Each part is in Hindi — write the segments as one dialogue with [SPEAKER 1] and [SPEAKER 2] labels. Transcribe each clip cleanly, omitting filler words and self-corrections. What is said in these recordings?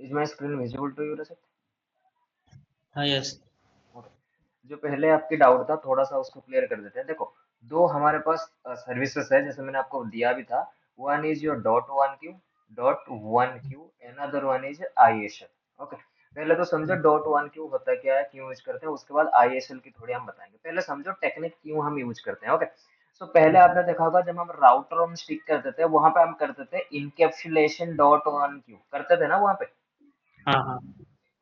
[SPEAKER 1] Is my screen visible to you, Rajat?
[SPEAKER 2] हाँ यस।
[SPEAKER 1] Okay. जो पहले आपकी डाउट था थोड़ा सा उसको क्लियर कर देते हैं। देखो, दो हमारे पास सर्विसेज है, जैसे मैंने आपको दिया भी था। One is your .1q another one is ISL। Okay, पहले तो समझो .1q होता क्या है, क्यों यूज करते हैं, उसके बाद ISL की थोड़ी हम बताएंगे। पहले समझो टेक्निक क्यों हम यूज करते हैं। ओके, सो पहले आपने देखा होगा जब हम राउटर ऑन स्टिक करते थे, वहां पे हम करते थे इनकेप्सुलेशन .1q करते थे ना वहां पे।
[SPEAKER 2] हाँ हाँ।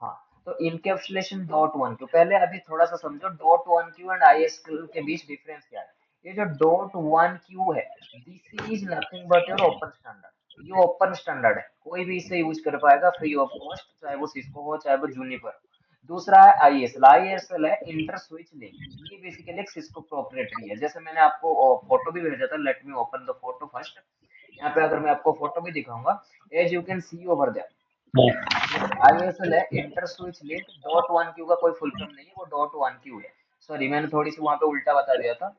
[SPEAKER 1] हाँ, तो इनकैप्सुलेशन .1q पहले अभी थोड़ा सा समझो .1q एंड ISL के बीच डिफरेंस क्या है। ये जो .1q है, this is nothing but your open standard. ये ओपन स्टैंडर्ड है, कोई भी इसे यूज कर पाएगा फ्री ऑफ कॉस्ट, चाहे वो सिस्को हो चाहे वो जूनिपर हो। दूसरा है ISL। ISL है इंटर स्विच लिंक। ये बेसिकली एक सिस्को प्रोप्राइटरी है। जैसे मैंने आपको फोटो भी भेजा था, let me open the photo first. यहाँ पे अगर मैं आपको फोटो भी दिखाऊंगा, as you can see over there,
[SPEAKER 2] हाँ।
[SPEAKER 1] ये जो ISL है इंटर स्विच लिंक .1q का कोई फुल फॉर्म नहीं है, वो .1q है। सॉरी, मैंने थोड़ी सी वहां पे उल्टा बता दिया था।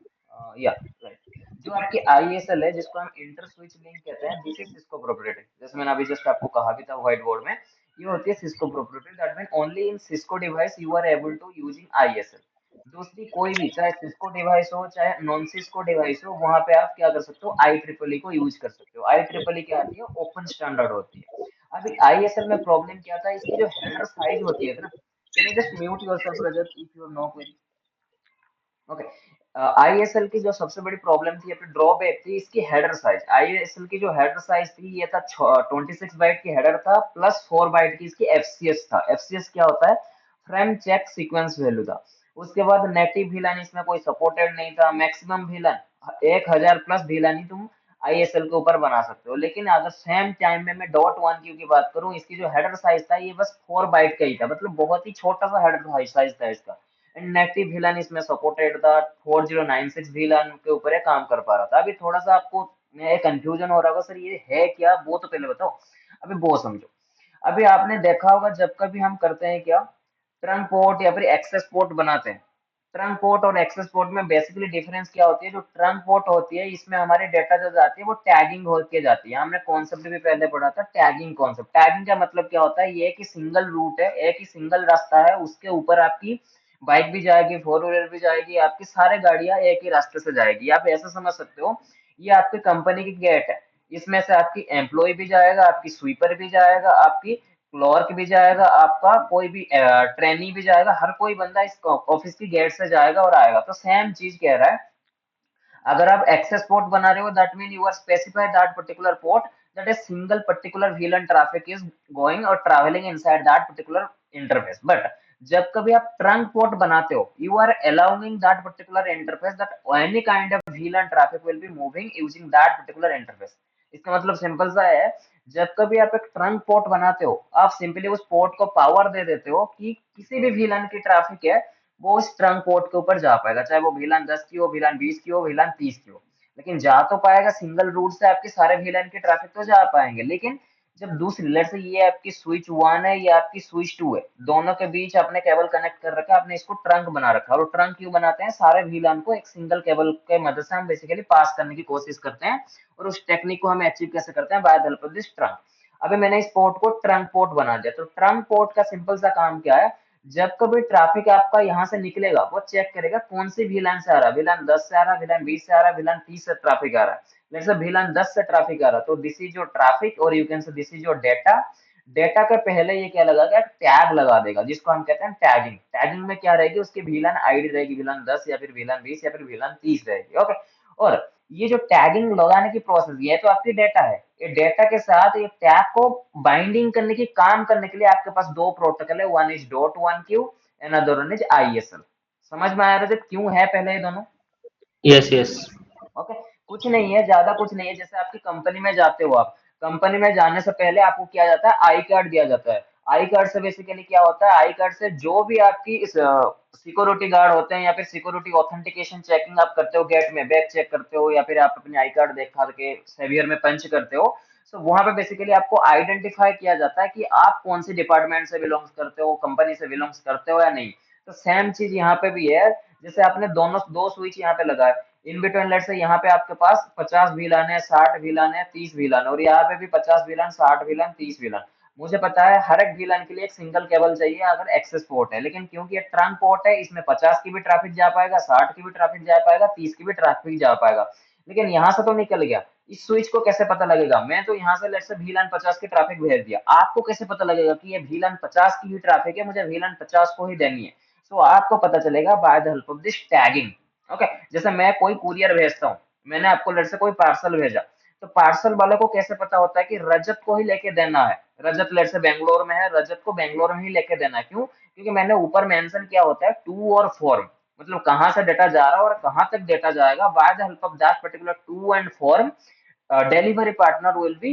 [SPEAKER 1] या राइट, जो आपकी ISL है जिसको हम इंटर स्विच लिंक कहते हैं, दिस इज सिस्को प्रोप्राइटरी। जैसे मैंने अभी जस्ट आपको कहा भी था व्हाइट बोर्ड में, ये होती है Cisco proprietary. That mean only in Cisco device you are able to using ISL। दूसरी कोई भी, चाहे सिस्को डिवाइस हो चाहे नॉन सिस्को डिवाइस हो, वहां पे आप क्या कर सकते हो, IEEE को यूज कर सकते हो। IEEE क्या आती है, ओपन स्टैंडर्ड होती है। अभी ISL में प्रॉब्लम क्या था, इसकी जो हेडर साइज होती है ना, can you just mute yourself Rajat if you know query. Okay, ISL की जो सबसे बड़ी प्रॉब्लम थी या फिर ड्रॉबैक थी, इसकी हेडर साइज। ISL की जो हेडर साइज थी, ये था 26 बाइट की हेडर था, प्लस 4 बाइट की इसकी FCS था। FCS क्या होता है, फ्रेम चेक सीक्वेंस वैल्यू था। उसके बाद नेटिव VLAN इसमें कोई सपोर्टेड नहीं था। मैक्सिमम VLAN 1000 प्लस VLAN ही तुम ISL के ऊपर बना सकते हो। लेकिन अगर सेम टाइम में मैं .1q की बात करूं, इसकी जो हेडर साइज था ये बस 4 बाइट का ही था, मतलब बहुत ही छोटा सा हेडर साइज था इसका। नेटिव VLAN इसमें सपोर्टेड था। 4096 VLAN के ऊपर ये काम कर पा रहा था। अभी थोड़ा सा आपको कंफ्यूजन हो रहा होगा, सर ये है क्या, वो तो पहले बताओ। अभी वो समझो। अभी आपने देखा होगा जब कभी हम करते हैं क्या, ट्रंक पोर्ट या फिर एक्सेस पोर्ट बनाते हैं। ट्रंक पोर्ट और एक्सेस पोर्ट में बेसिकली डिफरेंस क्या होती है, जो ट्रंक पोर्ट होती है इसमें हमारी डेटा जो जाती है वो टैगिंग होके जाती है। हमने कॉन्सेप्ट भी पहले पढ़ा था, टैगिंग कॉन्सेप्ट। टैगिंग का मतलब क्या होता है, ये कि सिंगल रूट है, एक ही सिंगल रास्ता है, उसके ऊपर आपकी बाइक भी जाएगी, फोर व्हीलर भी जाएगी, आपकी सारे गाड़ियां एक ही रास्ते से जाएगी। आप ऐसा समझ सकते हो, ये आपकी कंपनी की गेट है, इसमें से आपकी एम्प्लॉय भी जाएगा, आपकी स्वीपर भी जाएगा, आपकी क्लर्क भी जाएगा, आपका कोई भी ट्रेनी भी जाएगा, हर कोई बंदा इस ऑफिस की गेट से जाएगा और आएगा। तो सेम चीज कह रहा है, अगर आप एक्सेस पोर्ट बना रहे हो, that mean you are specify that particular port, that is single particular VLAN traffic is going और traveling inside that particular interface. But जब कभी आप ट्रंक पोर्ट बनाते हो, you are allowing that particular interface, that any kind of VLAN traffic will be moving using that particular interface. इसका मतलब सिंपल सा है, जब कभी आप एक ट्रंक पोर्ट बनाते हो, आप सिंपली उस पोर्ट को पावर दे देते हो कि किसी भी VLAN की ट्रैफिक है, वो उस ट्रंक पोर्ट के ऊपर जा पाएगा, चाहे वो VLAN 10 की हो, VLAN 20 की हो, VLAN 30 की हो। लेकिन जा तो पाएगा, सिंगल रूट से आपके सारे VLAN की ट्रैफिक तो जा पाएंगे। लेकिन जब दूसरी, लेट से ये आपकी स्विच 1 है, ये आपकी स्विच 2 है, दोनों के बीच आपने केबल कनेक्ट कर रखा है, आपने इसको ट्रंक बना रखा है। और ट्रंक क्यों बनाते हैं, सारे VLAN को एक सिंगल केबल के मदद से हम बेसिकली पास करने की कोशिश करते हैं। और उस टेक्निक को हम अचीव कैसे करते हैं, bye the help of this trunk. अभी मैंने इस पोर्ट को ट्रंक पोर्ट बना दिया, तो ट्रंक पोर्ट का सिंपल सा काम क्या है, जब कभी ट्रैफिक आपका यहाँ से निकलेगा, वो चेक करेगा कौन सी VLAN से आ रहा है। VLAN 10 से आ रहा है, VLAN 20 से आ रहा है, VLAN 30 से ट्रैफिक आ रहा है। जैसे VLAN 10 से ट्रैफिक आ रहा है, तो दिस इज योर ट्रैफिक, और you can say this is your data. Data के पहले ये क्या लगाएगा, टैग लगा देगा, जिसको हम कहते हैं टैगिंग। टैगिंग में क्या रहेगी, उसकी VLAN ID रहेगी, VLAN 10 या फिर VLAN 20 या फिर VLAN 30 रहेगी। ओके, और ये जो टैगिंग लगाने की प्रोसेस, ये तो आपकी डेटा है। ये डेटा के साथ ये टैग को बाइंडिंग करने की, काम करने के लिए आपके पास दो प्रोटोकॉल है, one is .1q, another one is ISL। समझ में आया रजत, क्यों है पहले ये दोनों।
[SPEAKER 2] Yes yes.
[SPEAKER 1] ओके, कुछ नहीं है, ज्यादा कुछ नहीं है। जैसे आपकी कंपनी में जाते हो, आप कंपनी में जाने से पहले आपको क्या जाता है, आई कार्ड दिया जाता है। आई कार्ड से बेसिकली क्या होता है, आई कार्ड से जो भी आपकी इस सिक्योरिटी गार्ड होते हैं या फिर सिक्योरिटी ऑथेंटिकेशन चेकिंग आप करते हो, गेट में बैग चेक करते हो, या फिर आप अपनी आई कार्ड दिखा के सेवियर में पंच करते हो, तो वहां पे बेसिकली आपको आइडेंटिफाई किया जाता है कि आप कौन सी डिपार्टमेंट से बिलोंग्स करते हो, कंपनी से बिलोंग्स करते हो या नहीं। तो सेम चीज यहाँ पे भी है। जैसे आपने दोनों दो स्विच यहाँ पे लगाए, इन बिटवीन, लेट से यहाँ पे आपके पास 50 VLAN है, 60 VLAN है, 30 VLAN, और यहाँ पे भी 50 VLAN, 60 VLAN, 30 VLAN। मुझे पता है हर एक VLAN के लिए एक सिंगल केबल चाहिए अगर एक्सेस पोर्ट है, लेकिन क्योंकि ये ट्रंक पोर्ट है इसमें 50 की भी ट्रैफिक जा पाएगा, 60 की भी ट्रैफिक जा पाएगा, 30 की भी ट्रैफिक जा पाएगा। लेकिन यहाँ से तो निकल गया, इस स्विच को कैसे पता लगेगा? मैं तो यहाँ से लेट से VLAN 50 की ट्रैफिक भेज दिया, आपको कैसे पता लगेगा कि ये VLAN 50 की ही ट्रैफिक है, मुझे VLAN 50 को ही देनी है? सो आपको पता चलेगा bye the help of this tagging. Okay, जैसे मैं कोई कुरियर भेजता हूँ, मैंने आपको लेट से कोई पार्सल भेजा, तो पार्सल वाले को कैसे पता होता है कि रजत को ही लेके देना है? रजत लेट से बेंगलोर में है, रजत को बेंगलोर में ही लेके देना है। क्यों? क्योंकि मैंने ऊपर मेंशन किया होता है टू और फॉर्म, मतलब कहाँ से डेटा जा रहा है और कहाँ तक डेटा जाएगा। By the help of that particular to end form, delivery partner will be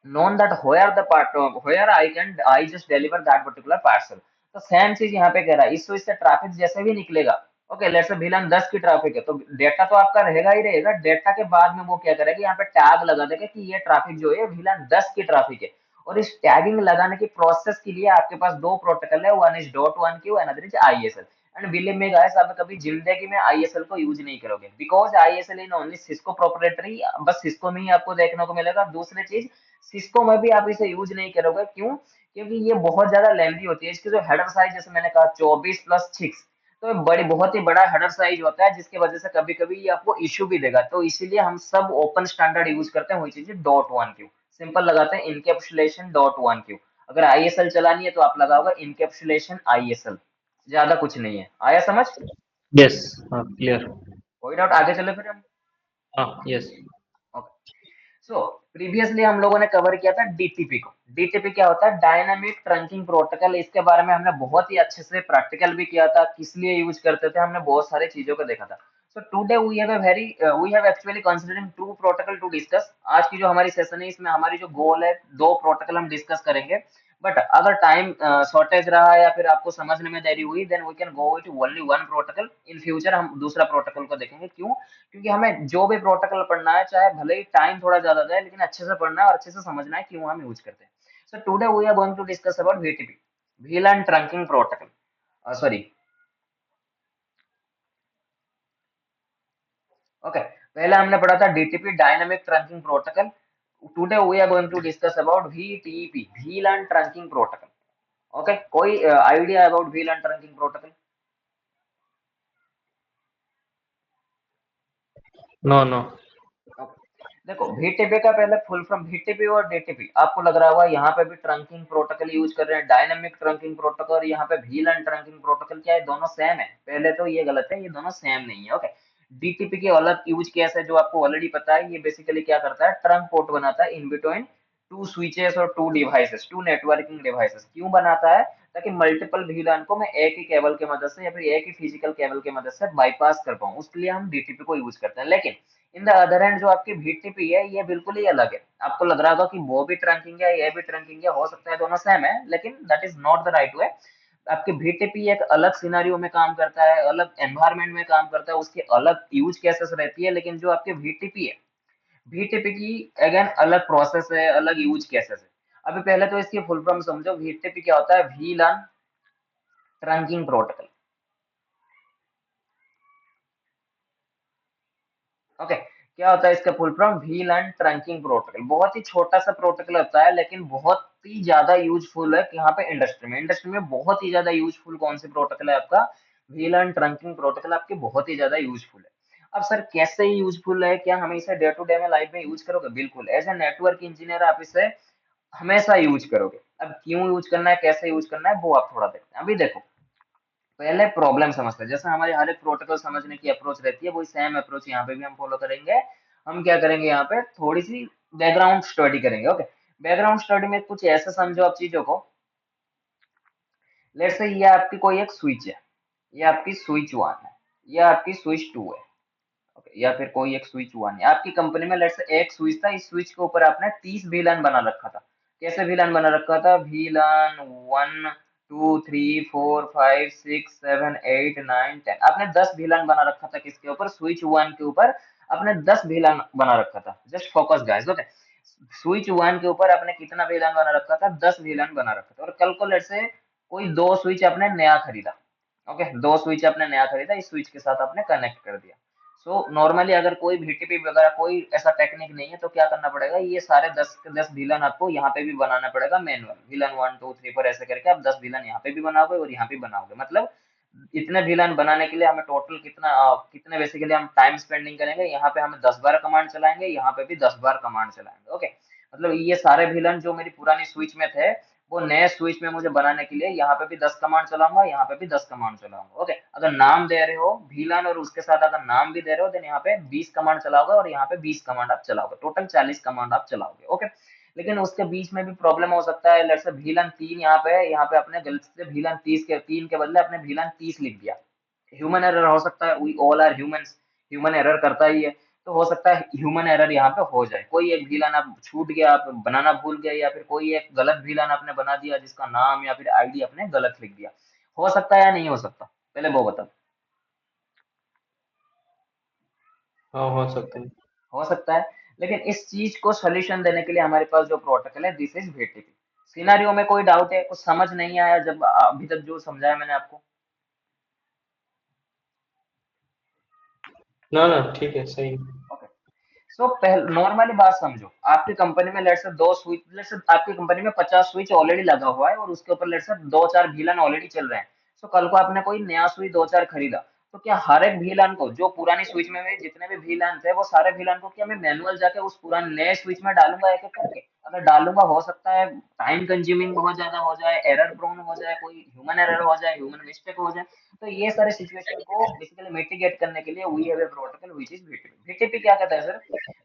[SPEAKER 1] known that where I just deliver that particular parcel। तो सेम चीज यहाँ पे कह रहा है, इस स्विच से ट्रैफिक जैसे भी निकलेगा, ओके लेट्स से VLAN 10 की ट्रैफिक है, तो डेटा तो आपका रहेगा ही रहेगा। डेटा के बाद में वो क्या करेगा, यहाँ पे टैग लगा देगा कि ये ट्रैफिक जो है VLAN 10 की ट्रैफिक है। और इस टैगिंग लगाने की प्रोसेस के लिए आपके पास दो प्रोटोकॉल है, one is dot one Q, another is ISL। And believe me guys, आप कभी जिंदगी में ISL को यूज नहीं करोगे, because ISL in only Cisco proprietary, बस सिस्को में ही आपको देखने को मिलेगा। दूसरी चीज, सिस्को में भी आप इसे यूज नहीं करोगे। क्यों? क्योंकि ये बहुत ज्यादा लेंथी होती है। इसकी जो हेडर साइज, जैसे मैंने कहा 24+6, तो ये बड़ी बहुत ही बड़ा हेडर साइज होता है, जिसकी वजह से कभी कभी ये आपको इश्यू भी देगा। तो इसीलिए हम सब ओपन स्टैंडर्ड यूज करते हैं, वही चीज डॉट वन क्यू, सिंपल लगाते हैं इनकेप्सुलेशन डॉट वन क्यू। अगर ISL चलानी है तो आप लगाओगे इनकेप्सुलेशन ISL, ज्यादा कुछ नहीं है। आया समझ?
[SPEAKER 2] यस, हाँ क्लियर।
[SPEAKER 1] कोई डाउट? आगे चले फिर हम।
[SPEAKER 2] हाँ यस।
[SPEAKER 1] सो प्रीवियसली हम लोगों ने कवर किया था DTP को। DTP क्या होता है? Dynamic trunking protocol. इसके बारे में हमने बहुत ही अच्छे से प्रैक्टिकल भी किया था, किस लिए यूज करते थे, हमने बहुत सारी चीजों को देखा था। So today we have actually considering two protocol to discuss. आज की जो हमारी सेशन है, इसमें हमारी जो गोल है, दो प्रोटोकॉल हम डिस्कस करेंगे। बट अगर टाइम शॉर्टेज रहा या फिर आपको समझने में देरी हुई, then we can go to only one protocol. In future हम दूसरा प्रोटोकॉल को देखेंगे। क्यों? क्योंकि हमें जो भी प्रोटोकॉल पढ़ना है, चाहे भले ही टाइम थोड़ा ज्यादा जाए, लेकिन अच्छे से पढ़ना है और अच्छे से समझना है क्यों हम यूज करते हैं। So today we are going to discuss about VTP, VLAN trunking protocol. Sorry, okay, पहले हमने पढ़ा था DTP, dynamic trunking protocol. Today we are going to discuss about VTP, VLAN trunking protocol. Okay, कोई idea about VLAN trunking protocol?
[SPEAKER 2] No no.
[SPEAKER 1] देखो, VTP का पहले फुल फ्रॉम, VTP और DTP आपको लग रहा होगा यहाँ पे भी ट्रंकिंग प्रोटोकॉल यूज कर रहे हैं, डायनामिक ट्रंकिंग प्रोटोकॉल, यहाँ पे VLAN ट्रंकिंग प्रोटोकॉल। क्या है? दोनों सेम है? पहले तो ये गलत है, ये दोनों सेम नहीं है। ओके, DTP की अलग यूज केस है जो आपको ऑलरेडी पता है। ये बेसिकली क्या करता है? ट्रंक पोर्ट बनाता है इन बिटवीन टू स्विचेस और two devices, two networking devices. क्यों बनाता है? ताकि मल्टीपल VLAN को मैं एक ही केबल की मदद से या फिर एक ही फिजिकल केबल की मदद से बाईपास कर पाऊं, उसके लिए हम DTP को यूज करते हैं। लेकिन इन द अदर हैंड जो आपकी VTP है, ये बिल्कुल ही अलग है। आपको लग रहा होगा कि वो भी ट्रंकिंग है, ये भी ट्रंकिंग है, हो सकता है दोनों सेम है, लेकिन that is not the right way. आपकी VTP एक अलग सिनेरियो में काम करता है, अलग एनवायरनमेंट में काम करता है, उसकी अलग यूज केसेस रहती है। लेकिन जो आपकी VTP है, VTP की अगेन अलग प्रोसेस है, अलग यूज केसेस है। अभी पहले तो इसकी फुल फॉर्म समझो। VTP क्या होता है? VLAN trunking protocol. ओके, क्या होता है इसका full form? VLAN trunking protocol. बहुत ही छोटा सा प्रोटोकॉल होता है, लेकिन बहुत ही ज्यादा यूजफुल है। यहाँ पे इंडस्ट्री में बहुत ही ज्यादा यूजफुल कौन सी प्रोटोकॉल है आपका? VLAN ट्रंकिंग प्रोटोकॉल आपके बहुत ही ज्यादा यूजफुल है। अब सर कैसे यूजफुल है? क्या हम इसे डे टू डे में लाइफ में यूज करोगे? बिल्कुल, एज ए नेटवर्क इंजीनियर आप इसे हमेशा यूज करोगे। अब क्यों यूज करना है, कैसे यूज करना है, वो आप थोड़ा देखते हैं। अभी देखो, पहले प्रॉब्लम समझते हैं। जैसे हमारे हर एक प्रोटोकॉल समझने की अप्रोच रहती है, वही सेम अप्रोच यहाँ पे भी हम फॉलो करेंगे। हम क्या करेंगे, यहाँ पे थोड़ी सी बैकग्राउंड स्टडी करेंगे। ओके, बैकग्राउंड स्टडी में कुछ ऐसा समझो आप चीजों को। लेट्स से ये आपकी कोई एक स्विच है, ये आपकी स्विच वन है, ये आपकी स्विच टू है। ओके, या फिर कोई एक स्विच वन है आपकी कंपनी में। लेट्स से एक स्विच था, इस स्विच के ऊपर आपने 30 VLAN बना रखा था। कैसे VLAN बना रखा था? VLAN 1 2 3 4 5 6 7 8 9 10, आपने 10 VLAN बना रखा था। किसके ऊपर? स्विच वन के ऊपर आपने 10 VLAN बना रखा था। Just focus guys. Okay, switch one के ऊपर आपने कितना VLAN बना रखा था? 10 VLAN बना रखा था। और कल को लेट्स से कोई दो स्विच आपने नया खरीदा। ओके, दो स्विच आपने नया खरीदा, इस स्विच के साथ आपने कनेक्ट कर दिया। सो नॉर्मली अगर कोई VTP वगैरह कोई ऐसा टेक्निक नहीं है तो क्या करना पड़ेगा, ये सारे 10 के 10 विलन आपको यहाँ पे भी बनाना पड़ेगा मैनुअल, विलन 1 2 3 4 ऐसे करके आप 10 विलन यहाँ पे भी बनाओगे और यहाँ पे बनाओगे। मतलब इतने विलन बनाने के लिए हमें टोटल कितने बेसिकली हम टाइम स्पेंडिंग करेंगे, यहाँ पे हमें 10 बार कमांड चलाएंगे, यहाँ पे भी 10 बार कमांड चलाएंगे। ओके, मतलब ये सारे विलन जो मेरी पुरानी स्विच में थे, वो नए स्विच में मुझे बनाने के लिए यहाँ पे भी 10 कमांड चलाऊंगा, यहाँ पे भी 10 कमांड चलाऊंगा। ओके, अगर नाम दे रहे हो VLAN और उसके साथ अगर नाम भी दे रहे हो, देन यहाँ पे 20 कमांड चलाओगे और यहाँ पे 20 कमांड आप चलाओगे, टोटल 40 कमांड आप चलाओगे। ओके, लेकिन उसके बीच में भी प्रॉब्लम हो सकता है, लेट्स से VLAN 3 यहाँ पे है, यहाँ पे अपने गलती से VLAN 30 के 3 के बदले अपने VLAN 30 लिख दिया। ह्यूमन एरर हो सकता है, we all are humans, human error करता ही है। तो हो सकता है ह्यूमन एरर यहाँ पे हो जाए, कोई एक VLAN आप छूट गया, आप बनाना भूल गए, या फिर कोई एक गलत VLAN आपने बना दिया जिसका नाम या फिर आईडी आपने गलत लिख दिया। हो सकता है या नहीं हो सकता, पहले वो बताओ।
[SPEAKER 2] हाँ हो सकते हैं।
[SPEAKER 1] हो सकता है, लेकिन इस चीज को सोल्यूशन देने के लिए हमारे पास जो प्रोटोकॉल है, दिस इज VTP। सिनारियो में कोई डाउट है, कुछ समझ नहीं आया जब अभी तक जो समझाया मैंने आपको?
[SPEAKER 2] ना ना ठीक है सही।
[SPEAKER 1] ओके, सो पहले नॉर्मली बात समझो, आपकी कंपनी में लेट से दो स्विच, लेट से आपकी कंपनी में 50 स्विच ऑलरेडी लगा हुआ है और उसके ऊपर लेट से दो चार VLAN ऑलरेडी चल रहे हैं। सो कल को आपने कोई नया स्विच दो चार खरीदा, तो क्या हर एक VLAN को, जो पुरानी स्विच में भी जितने भी VLAN थे, वो सारे VLAN को क्या मैं मैनुअल जाके उस पुराने नए स्विच में डालूंगा एक एक करके? अगर डालूंगा हो सकता है टाइम कंज्यूमिंग बहुत ज्यादा हो जाए, एरर प्रोन हो जाए, कोई ह्यूमन एरर हो जाए, ह्यूमन मिस्टेक हो जाए। तो ये सारे सिचुएशन को बेसिकली मिटिगेट करने के लिए we have a protocol which is VTP। VTP क्या कहता है सर?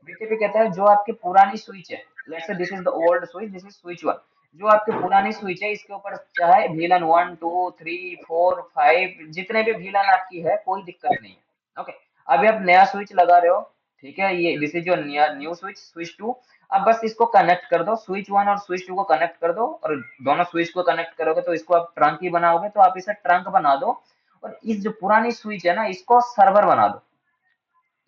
[SPEAKER 1] VTP कहता है जो आपकी पुरानी स्विच है, let's say this is the old switch, this is switch 1, जो आपकी पुरानी स्विच है इसके ऊपर चाहे VLAN 1 2 3 4 5 जितने भी VLAN आपकी है, कोई दिक्कत नहीं है। ओके, अभी आप नया स्विच लगा रहे हो, ठीक है, ये this is your new switch, switch 2। अब बस इसको कनेक्ट कर दो, स्विच 1 और स्विच 2 को कनेक्ट कर दो, और दोनों स्विच को कनेक्ट करोगे तो इसको आप ट्रंक ही बनाओगे, तो आप इसे ट्रंक बना दो, और इस जो पुरानी स्विच है ना, इसको सर्वर बना दो,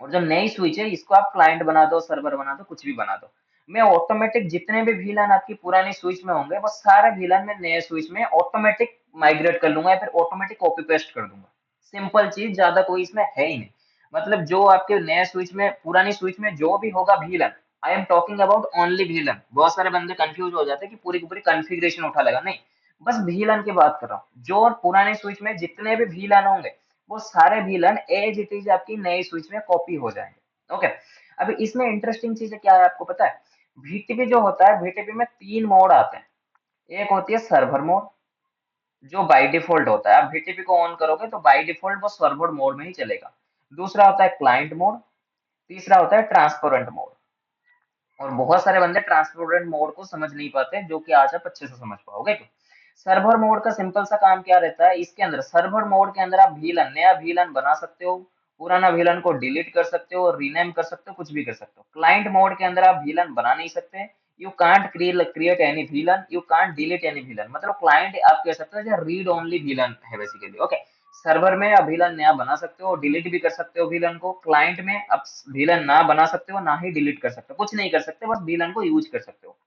[SPEAKER 1] और जो नई स्विच है इसको आप क्लाइंट बना दो, सर्वर बना दो, कुछ भी बना दो। मैं ऑटोमेटिक जितने भी VLAN आपकी पुरानी स्विच में होंगे, वो सारे VLAN में नए स्विच में ऑटोमेटिक माइग्रेट कर लूंगा, या फिर ऑटोमेटिक कॉपी पेस्ट कर दूंगा। सिंपल चीज, ज्यादा कोई इसमें है ही नहीं। मतलब जो आपके नए स्विच में, पुरानी स्विच में जो भी होगा VLAN, I am talking about only VLAN। बहुत सारे बंदे कंफ्यूज हो जाते हैं कि पूरी की पूरी कॉन्फ़िगरेशन उठा लेगा, नहीं, बस VLAN की बात कर रहा हूँ। जो पुराने स्विच में जितने भी VLAN होंगे, वो सारे VLAN एज इट इज आपकी नई स्विच में कॉपी हो जाएंगे। ओके, अभी इसमें इंटरेस्टिंग चीज क्या है आपको पता है? VTP जो होता है, VTP में 3 मोड आते हैं। एक होती है सर्वर मोड, जो बाय डिफॉल्ट होता है, आप VTP को ऑन करोगे तो बाय डिफॉल्ट वो सर्वर मोड में ही चलेगा। दूसरा होता है क्लाइंट मोड, तीसरा होता है ट्रांसपेरेंट मोड। और बहुत सारे बंदे ट्रांसपेरेंट मोड को समझ नहीं पाते, जो कि आज आप अच्छे से समझ पाओगे। तो सर्वर मोड का सिंपल सा काम क्या रहता है, इसके अंदर सर्वर मोड के अंदर आप VLAN, नया VLAN बना सकते हो, पुराना VLAN को डिलीट कर सकते हो, रीनेम कर सकते हो, कुछ भी कर सकते हो। क्लाइंट मोड के अंदर आप VLAN बना नहीं सकते, you can't create any VLAN, you can't delete any VLAN। मतलब क्लाइंट आप कह सकते हो रीड ओनली VLAN है बेसिकली। ओके, सर्वर में आप VLAN नया बना सकते हो, डिलीट भी कर सकते हो VLAN को। क्लाइंट में आप VLAN ना बना सकते हो, ना ही डिलीट कर सकते हो, कुछ नहीं कर सकते, बस VLAN को यूज कर सकते हो।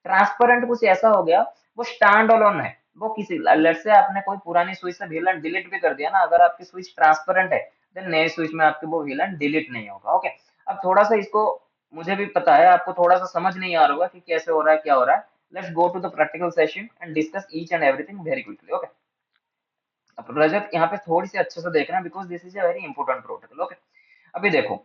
[SPEAKER 1] ट्रांसपेरेंट कुछ ऐसा हो गया, वो स्टैंड अलोन है, वो किसी, लेट्स से आपने कोई पुरानी स्विच से VLAN डिलीट भी कर दिया ना, अगर आपकी स्विच ट्रांसपेरेंट है, देन नए स्विच में आपके वो VLAN डिलीट नहीं होगा। ओके, अब थोड़ा सा इसको, मुझे भी पता है आपको थोड़ा सा समझ नहीं आ रहा होगा कि कैसे हो रहा है, क्या हो रहा है। Let's go to the practical session and discuss each and everything very quickly. Okay, अब रजत यहाँ पे थोड़ी सी अच्छे से देखना, because this is a very important protocol. Okay, अभी देखो,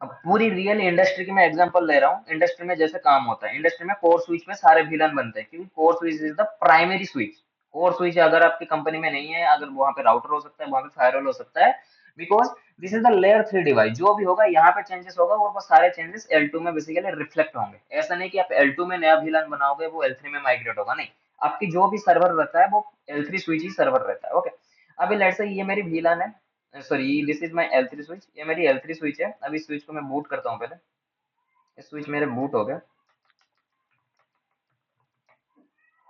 [SPEAKER 1] अब पूरी रियल इंडस्ट्री की मैं एग्जांपल ले रहा हूँ। इंडस्ट्री में जैसे काम होता है, इंडस्ट्री में कोर स्विच में सारे VLAN बनते हैं, क्योंकि core switch is the primary switch. Core switch अगर आपकी कंपनी में नहीं है, अगर वहां पे राउटर हो सकता है, वहां पे फायरवॉल हो सकता है, because this is the layer 3 device. जो भी होगा यहाँ पे चेंजेस होगा, और वो सारे चेंजेस L2 में बेसिकली रिफ्लेक्ट होंगे। ऐसा नहीं कि आप L2 में नया VLAN बनाओगे वो L3 में माइग्रेट होगा, नहीं, आपकी जो भी सर्वर रहता है वो L3 स्विच ही सर्वर रहता है। ओके, अभी लेट्स से ये मेरी VLAN है, sorry this is my L3 switch, ये मेरी L3 स्विच है। अभी स्विच को मैं बूट करता हूँ पहले। स्विच मेरे बूट हो गया,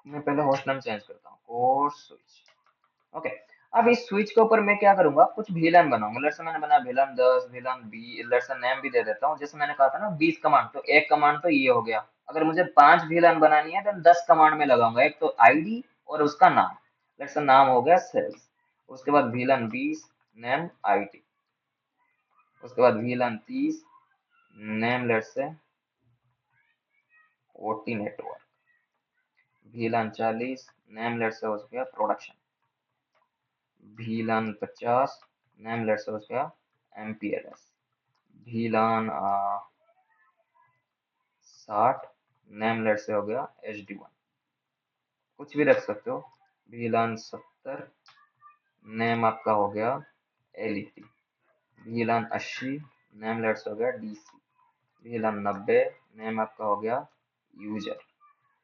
[SPEAKER 1] मैं पहले होस्ट नेम चेंज करता हूँ, कोर स्विच। ओके, अब इस स्विच के ऊपर मैं क्या करूंगा, कुछ VLAN बनाऊंगा। लेट्स से मैंने बनाया VLAN 10, VLAN 20, let's say name भी दे देता हूँ, जैसे मैंने कहा था ना 20 कमांड, तो एक कमांड तो ये हो गया। अगर मुझे 5 VLAN बनानी है, तो 10 कमांड में लगाऊंगा, एक तो आईडी और उसका नाम। लेट्स से नाम हो गया सेल्स, उसके बाद VLAN 20, नेम आईडी। उसके बाद VLAN 30, name let's say OT network. VLAN 40, name let's say हो गया production. VLAN 50, name let's say हो गया MPLS। VLAN 60, name let's say हो गया HD1। कुछ भी रख सकते हो। VLAN 70, नेम आपका हो गया LET। VLAN 80, name let's say हो गया DC। VLAN 90, नेम आपका हो गया user.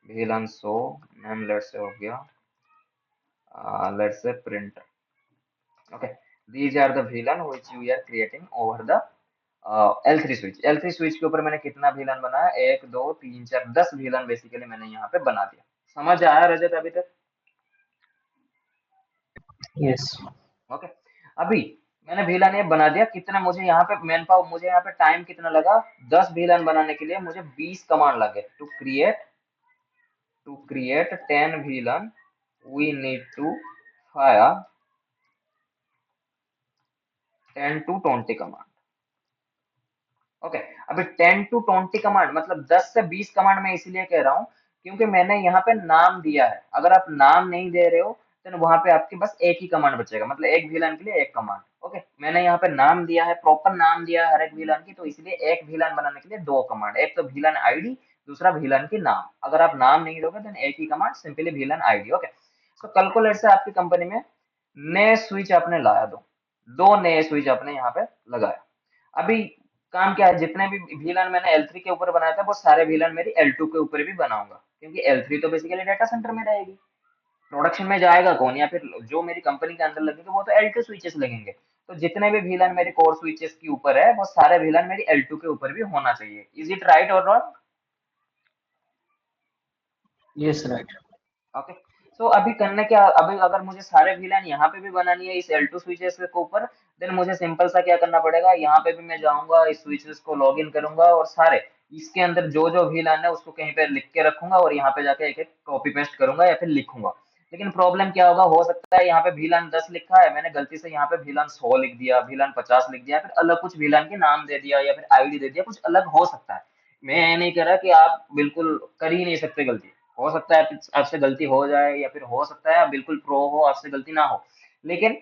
[SPEAKER 1] VLAN 100, name let's say हो गया लेट से printer. Okay, these are the VLAN which we are creating over the L3 switch. L3 switch के ऊपर मैंने कितना VLAN बनाया, 1 2 3 4 10 VLAN बेसिकली मैंने यहाँ पे बना दिया। समझ आया रजत अभी तक?
[SPEAKER 2] यस।
[SPEAKER 1] ओके। अभी मैंने VLAN ये बना दिया, कितना मुझे यहाँ पे मैन पावर, मुझे यहाँ पे टाइम कितना लगा, 10 VLAN बनाने के लिए मुझे 20 कमांड लगे। To create 10 VLAN we need to fire 10 to 20 command. Okay. अभी 10 टू 20 कमांड मतलब 10 से 20 कमांड मैं इसीलिए कह रहा हूँ क्योंकि मैंने यहाँ पे नाम दिया है। अगर आप नाम नहीं दे रहे हो तो वहां पे आपके बस एक ही कमांड बचेगा, मतलब एक VLAN के लिए एक कमांड। ओके, मैंने यहाँ पे नाम दिया है, प्रॉपर नाम दिया है हर एक VLAN की, तो इसलिए एक VLAN बनाने के लिए दो कमांड, एक तो VLAN आईडी, दूसरा VLAN की नाम। अगर आप नाम नहीं दोगे तो एक ही कमांड, सिंपली VLAन आईडी। ओके। सो कैलकुलेट से आपकी कंपनी में नए स्विच आपने लाया, दो नए स्विच आपने यहाँ पे लगाया। अभी काम क्या है, जितने भी VLAN मैंने L3 के ऊपर बनाया था वो सारे VLAन मेरी L2 के ऊपर भी बनाऊंगा, क्योंकि L3 तो बेसिकली डाटा सेंटर में रहेगी। प्रोडक्शन में जाएगा कौन, या फिर जो मेरी कंपनी के अंदर लगेंगे वो तो L2 स्विचेस लगेंगे। तो जितने भी VLAन मेरे कोर स्विचेस के ऊपर है वो सारे VLAन मेरी L2 के ऊपर भी होना चाहिए। इज इट राइट और नॉट?
[SPEAKER 2] Yes right.
[SPEAKER 1] ओके। सो अभी करना क्या, अभी अगर मुझे सारे VLAन यहाँ पे भी बनानी है इस L2 स्विचेस के ऊपर, देन मुझे सिंपल सा क्या करना पड़ेगा, यहाँ पे भी मैं जाऊंगा, इस स्विचेस को लॉग इन करूंगा और सारे इसके अंदर जो जो VLAन है उसको कहीं पे लिख के रखूंगा और यहाँ पे जाके एक एक कॉपी पेस्ट करूंगा या फिर लिखूंगा। लेकिन प्रॉब्लम क्या होगा, हो सकता है यहाँ पे VLAन 10 लिखा है, मैंने गलती से यहाँ पे VLAन 100 लिख दिया, VLAन 50 लिख दिया, फिर अलग कुछ VLAन के नाम दे दिया या फिर आईडी दे दिया, कुछ अलग हो सकता है। मैं ये नहीं कह रहा कि आप बिल्कुल कर ही नहीं सकते गलती, हो सकता है आपसे गलती हो जाए या फिर हो सकता है आप बिल्कुल प्रो हो, आपसे गलती ना हो। लेकिन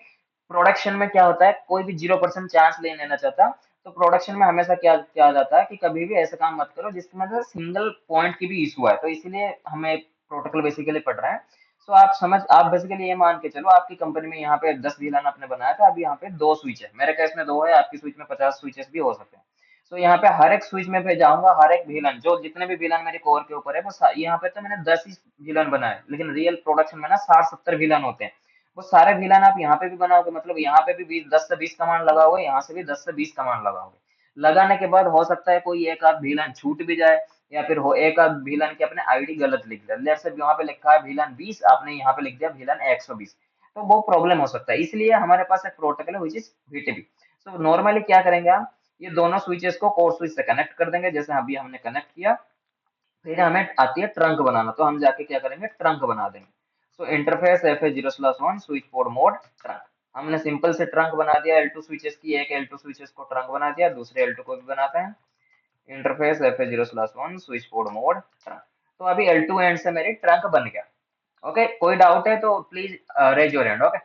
[SPEAKER 1] प्रोडक्शन में क्या होता है, कोई भी 0% चांस ले लेना चाहता। तो प्रोडक्शन में हमेशा क्या क्या जाता है कि कभी भी ऐसा काम मत करो जिसमें मतलब सिंगल पॉइंट की भी इशू है, तो इसीलिए हमें प्रोटोकॉल बेसिकली पढ़ रहे हैं। सो आप बेसिकली ये मान के चलो, आपकी कंपनी में यहाँ पे 10 VLAN आपने बनाया था, अभी यहाँ पे दो स्विच है, मेरे केस में दो है, आपकी स्विच में 50 स्विचेस भी हो सकते हैं। तो यहाँ पे हर एक स्विच में पे जाऊंगा, हर एक VLAN जो जितने भी VLAN मेरे कोर के ऊपर है वो यहाँ पे तो मैंने 10 ही VLAन बनाए, लेकिन रियल प्रोडक्शन में ना 60-70 VLAन होते हैं। वो सारे VLAन आप यहाँ पे भी बनाओगे, मतलब यहाँ पे भी 10 से 20 कमांड लगाओगे, यहाँ से भी 10 से 20 कमांड लगाओगे। लगाने के बाद हो सकता है कोई एक आध VLAन छूट भी जाए, या फिर हो एक आध VLAन की अपने आईडी गलत लिख दिया, लेट्स से वहां पे लिखा है VLAन 20, आपने यहाँ पे लिख दिया VLAन 120, तो वो प्रॉब्लम हो सकता है। इसलिए हमारे पास एक प्रोटोकॉल है which is VTP। So normally क्या करेंगे हम, ये दोनों स्विचेस को कोर स्विच से कनेक्ट कर देंगे, जैसे अभी हमने कनेक्ट किया। फिर हमें आती है ट्रंक बनाना, तो हम जाके क्या करेंगे, ट्रंक बना देंगे। So interface FA0/1 switch port mode trunk. हमने सिंपल से ट्रंक बना दिया L2 स्विचेस की, एक L2 स्विचेस को ट्रंक बना दिया, दूसरे L2 को भी बनाते हैं। Interface FA0/1 switch port mode trunk. तो अभी L2 एंड से मेरी ट्रंक बन गया। ओके, कोई डाउट है तो please raise your hand. Okay.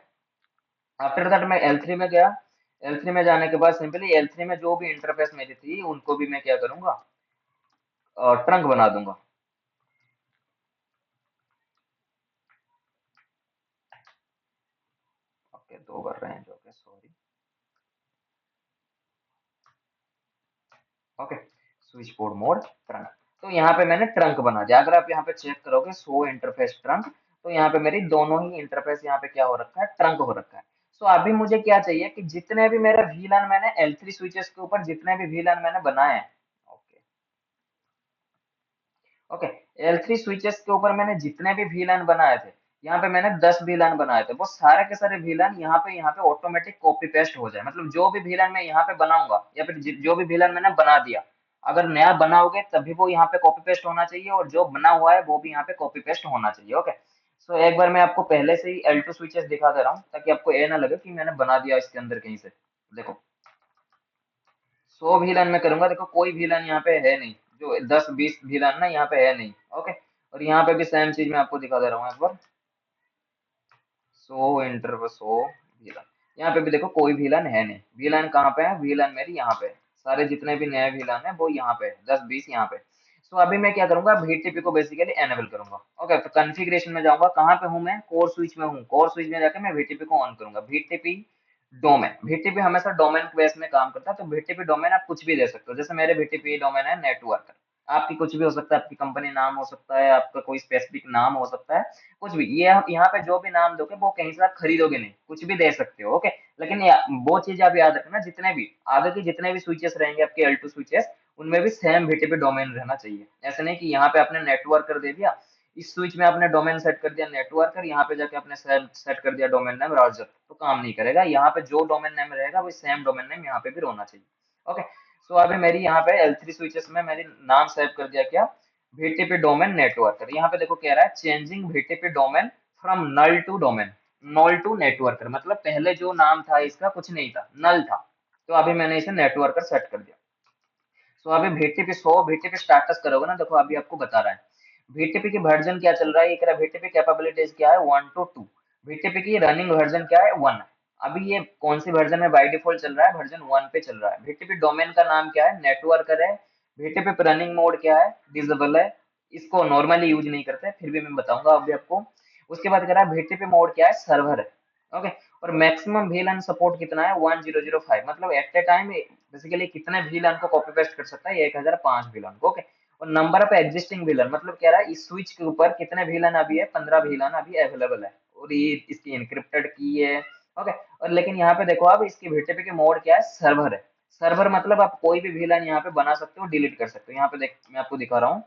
[SPEAKER 1] After that मैं L3 में गया। L3 में जाने के बाद सिंपली L3 में जो भी इंटरफेस मेरी थी उनको भी मैं क्या करूंगा, ट्रंक बना दूंगा। ओके, दो कर रहे हैं जो कि sorry. Okay, switch board mode trunk. तो यहाँ पे मैंने ट्रंक बना दिया। अगर आप यहाँ पे चेक करोगे सो इंटरफेस ट्रंक, तो यहाँ पे मेरी दोनों ही इंटरफेस यहाँ पे क्या हो रखा है, ट्रंक हो रखा है। सो अभी मुझे क्या चाहिए कि जितने भी मेरे VLAN मैंने L3 स्विचेस के ऊपर जितने भी VLAN मैंने बनाए हैं, ओके ओके, L3 स्विचेस के ऊपर मैंने जितने भी VLAN बनाए थे, यहाँ पे मैंने 10 VLAN बनाए थे, वो सारे के सारे VLAन यहाँ पे ऑटोमेटिक कॉपी पेस्ट हो जाए। मतलब जो भी VLAन मैं यहाँ पे बनाऊंगा या फिर जो भी VLAन मैंने बना दिया, अगर नया बनाओगे तभी वो यहाँ पे कॉपी पेस्ट होना चाहिए, और जो बना हुआ है वो भी यहाँ पे कॉपी पेस्ट होना चाहिए। ओके। सो एक बार मैं आपको पहले से ही L2 स्विचेस दिखा दे रहा हूँ ताकि आपको ये ना लगे कि मैंने बना दिया इसके अंदर कहीं से। देखो, 100 VLAN में करूंगा, देखो कोई VLAN यहाँ पे है नहीं, जो 10-20 VLAN ना यहाँ पे है नहीं। ओके, और यहाँ पे भी सेम चीज मैं आपको दिखा दे रहा हूँ एक बार। 100 VLAN, यहाँ पे भी देखो कोई VLAN है नहीं। VLAN कहाँ पे है? VLAN मेरी यहाँ पे है। सारे जितने भी नए VLAN है वो यहाँ पे है, 10-20 यहाँ पे। सो अभी मैं क्या करूंगा, VTP को बेसिकली एनेबल करूंगा। ओके, तो कॉन्फ़िगरेशन में जाऊंगा, कहाँ पे हूँ मैं? कोर स्विच में हूँ। कोर स्विच में जाकर मैं VTP को ऑन करूंगा। VTP डोमेन, VTP हमेशा डोमेन बेस में काम करता है, तो VTP डोमेन आप कुछ भी दे सकते हो। जैसे मेरे VTP डोमेन है नेटवर्क, आपकी कुछ भी हो सकता है, आपकी कंपनी नाम हो सकता है, आपका कोई स्पेसिफिक नाम हो सकता है, कुछ भी। ये आप यहाँ पे जो भी नाम दोगे वो कहीं से आप खरीदोगे नहीं, कुछ भी दे सकते हो। ओके, लेकिन वो चीज आप याद रखना, जितने भी आगे के जितने भी स्विचेस रहेंगे आपके L2 स्विचेस, उनमें भी सेम VTP डोमेन रहना चाहिए। ऐसा नहीं कि यहाँ पे आपने नेटवर्क कर दे दिया, इस स्विच में आपने डोमेन सेट कर दिया नेटवर्क, और यहाँ पे जाके आपने सेट कर दिया डोमेन नेम राउटर, तो काम नहीं करेगा। यहाँ पे जो डोमेन नेम रहेगा वो सेम डोमेन नेम यहाँ पे भी होना चाहिए। ओके, सो अभी मेरी यहाँ पे L3 स्विचेस में मैंने नाम सेव कर दिया क्या? VTP domain networker. यहाँ पे देखो कह रहा है changing VTP domain from null to domain, null to networker, मतलब पहले जो नाम था इसका कुछ नहीं था, नल था, तो अभी मैंने इसे नेटवर्कर सेट कर दिया। सो अभी VTP 100 VTP स्टेटस करोगे ना, देखो अभी आपको बता रहा है VTP की वर्जन क्या चल रहा है। ये कह रहा है VTP कैपेबिलिटीज क्या है, 1 to 2। VTP की रनिंग वर्जन क्या है, 1। अभी ये कौन सी वर्जन में बाय डिफॉल्ट चल रहा है, वर्जन 1 पे चल रहा है। VTP डोमेन का नाम क्या है, नेटवर्कर है। VTP पे रनिंग मोड क्या है, डिसेबल है। इसको नॉर्मली यूज नहीं करते, फिर भी मैं बताऊंगा अभी आपको। उसके बाद कह रहा है VTP मोड क्या है, सर्वर है। ओके, और मैक्सिमम VLAN सपोर्ट कितना है, 1005, मतलब एट ए टाइम बेसिकली कितने VLAN को कॉपी पेस्ट कर सकता है, 1005 VLAN को। ओके, और नंबर ऑफ एग्जिस्टिंग VLAN, मतलब कह रहा है इस स्विच के ऊपर कितने VLAN अभी है, 15 VLAN अभी अवेलेबल है, और ये इसकी इनक्रिप्टेड की है। ओके, और लेकिन यहाँ पे देखो अब इसकी VTP की मोड क्या है, सर्वर है। सर्वर मतलब आप कोई भी VLAN यहाँ पे बना सकते हो, डिलीट कर सकते हो। यहाँ पे देख, मैं आपको दिखा रहा हूँ।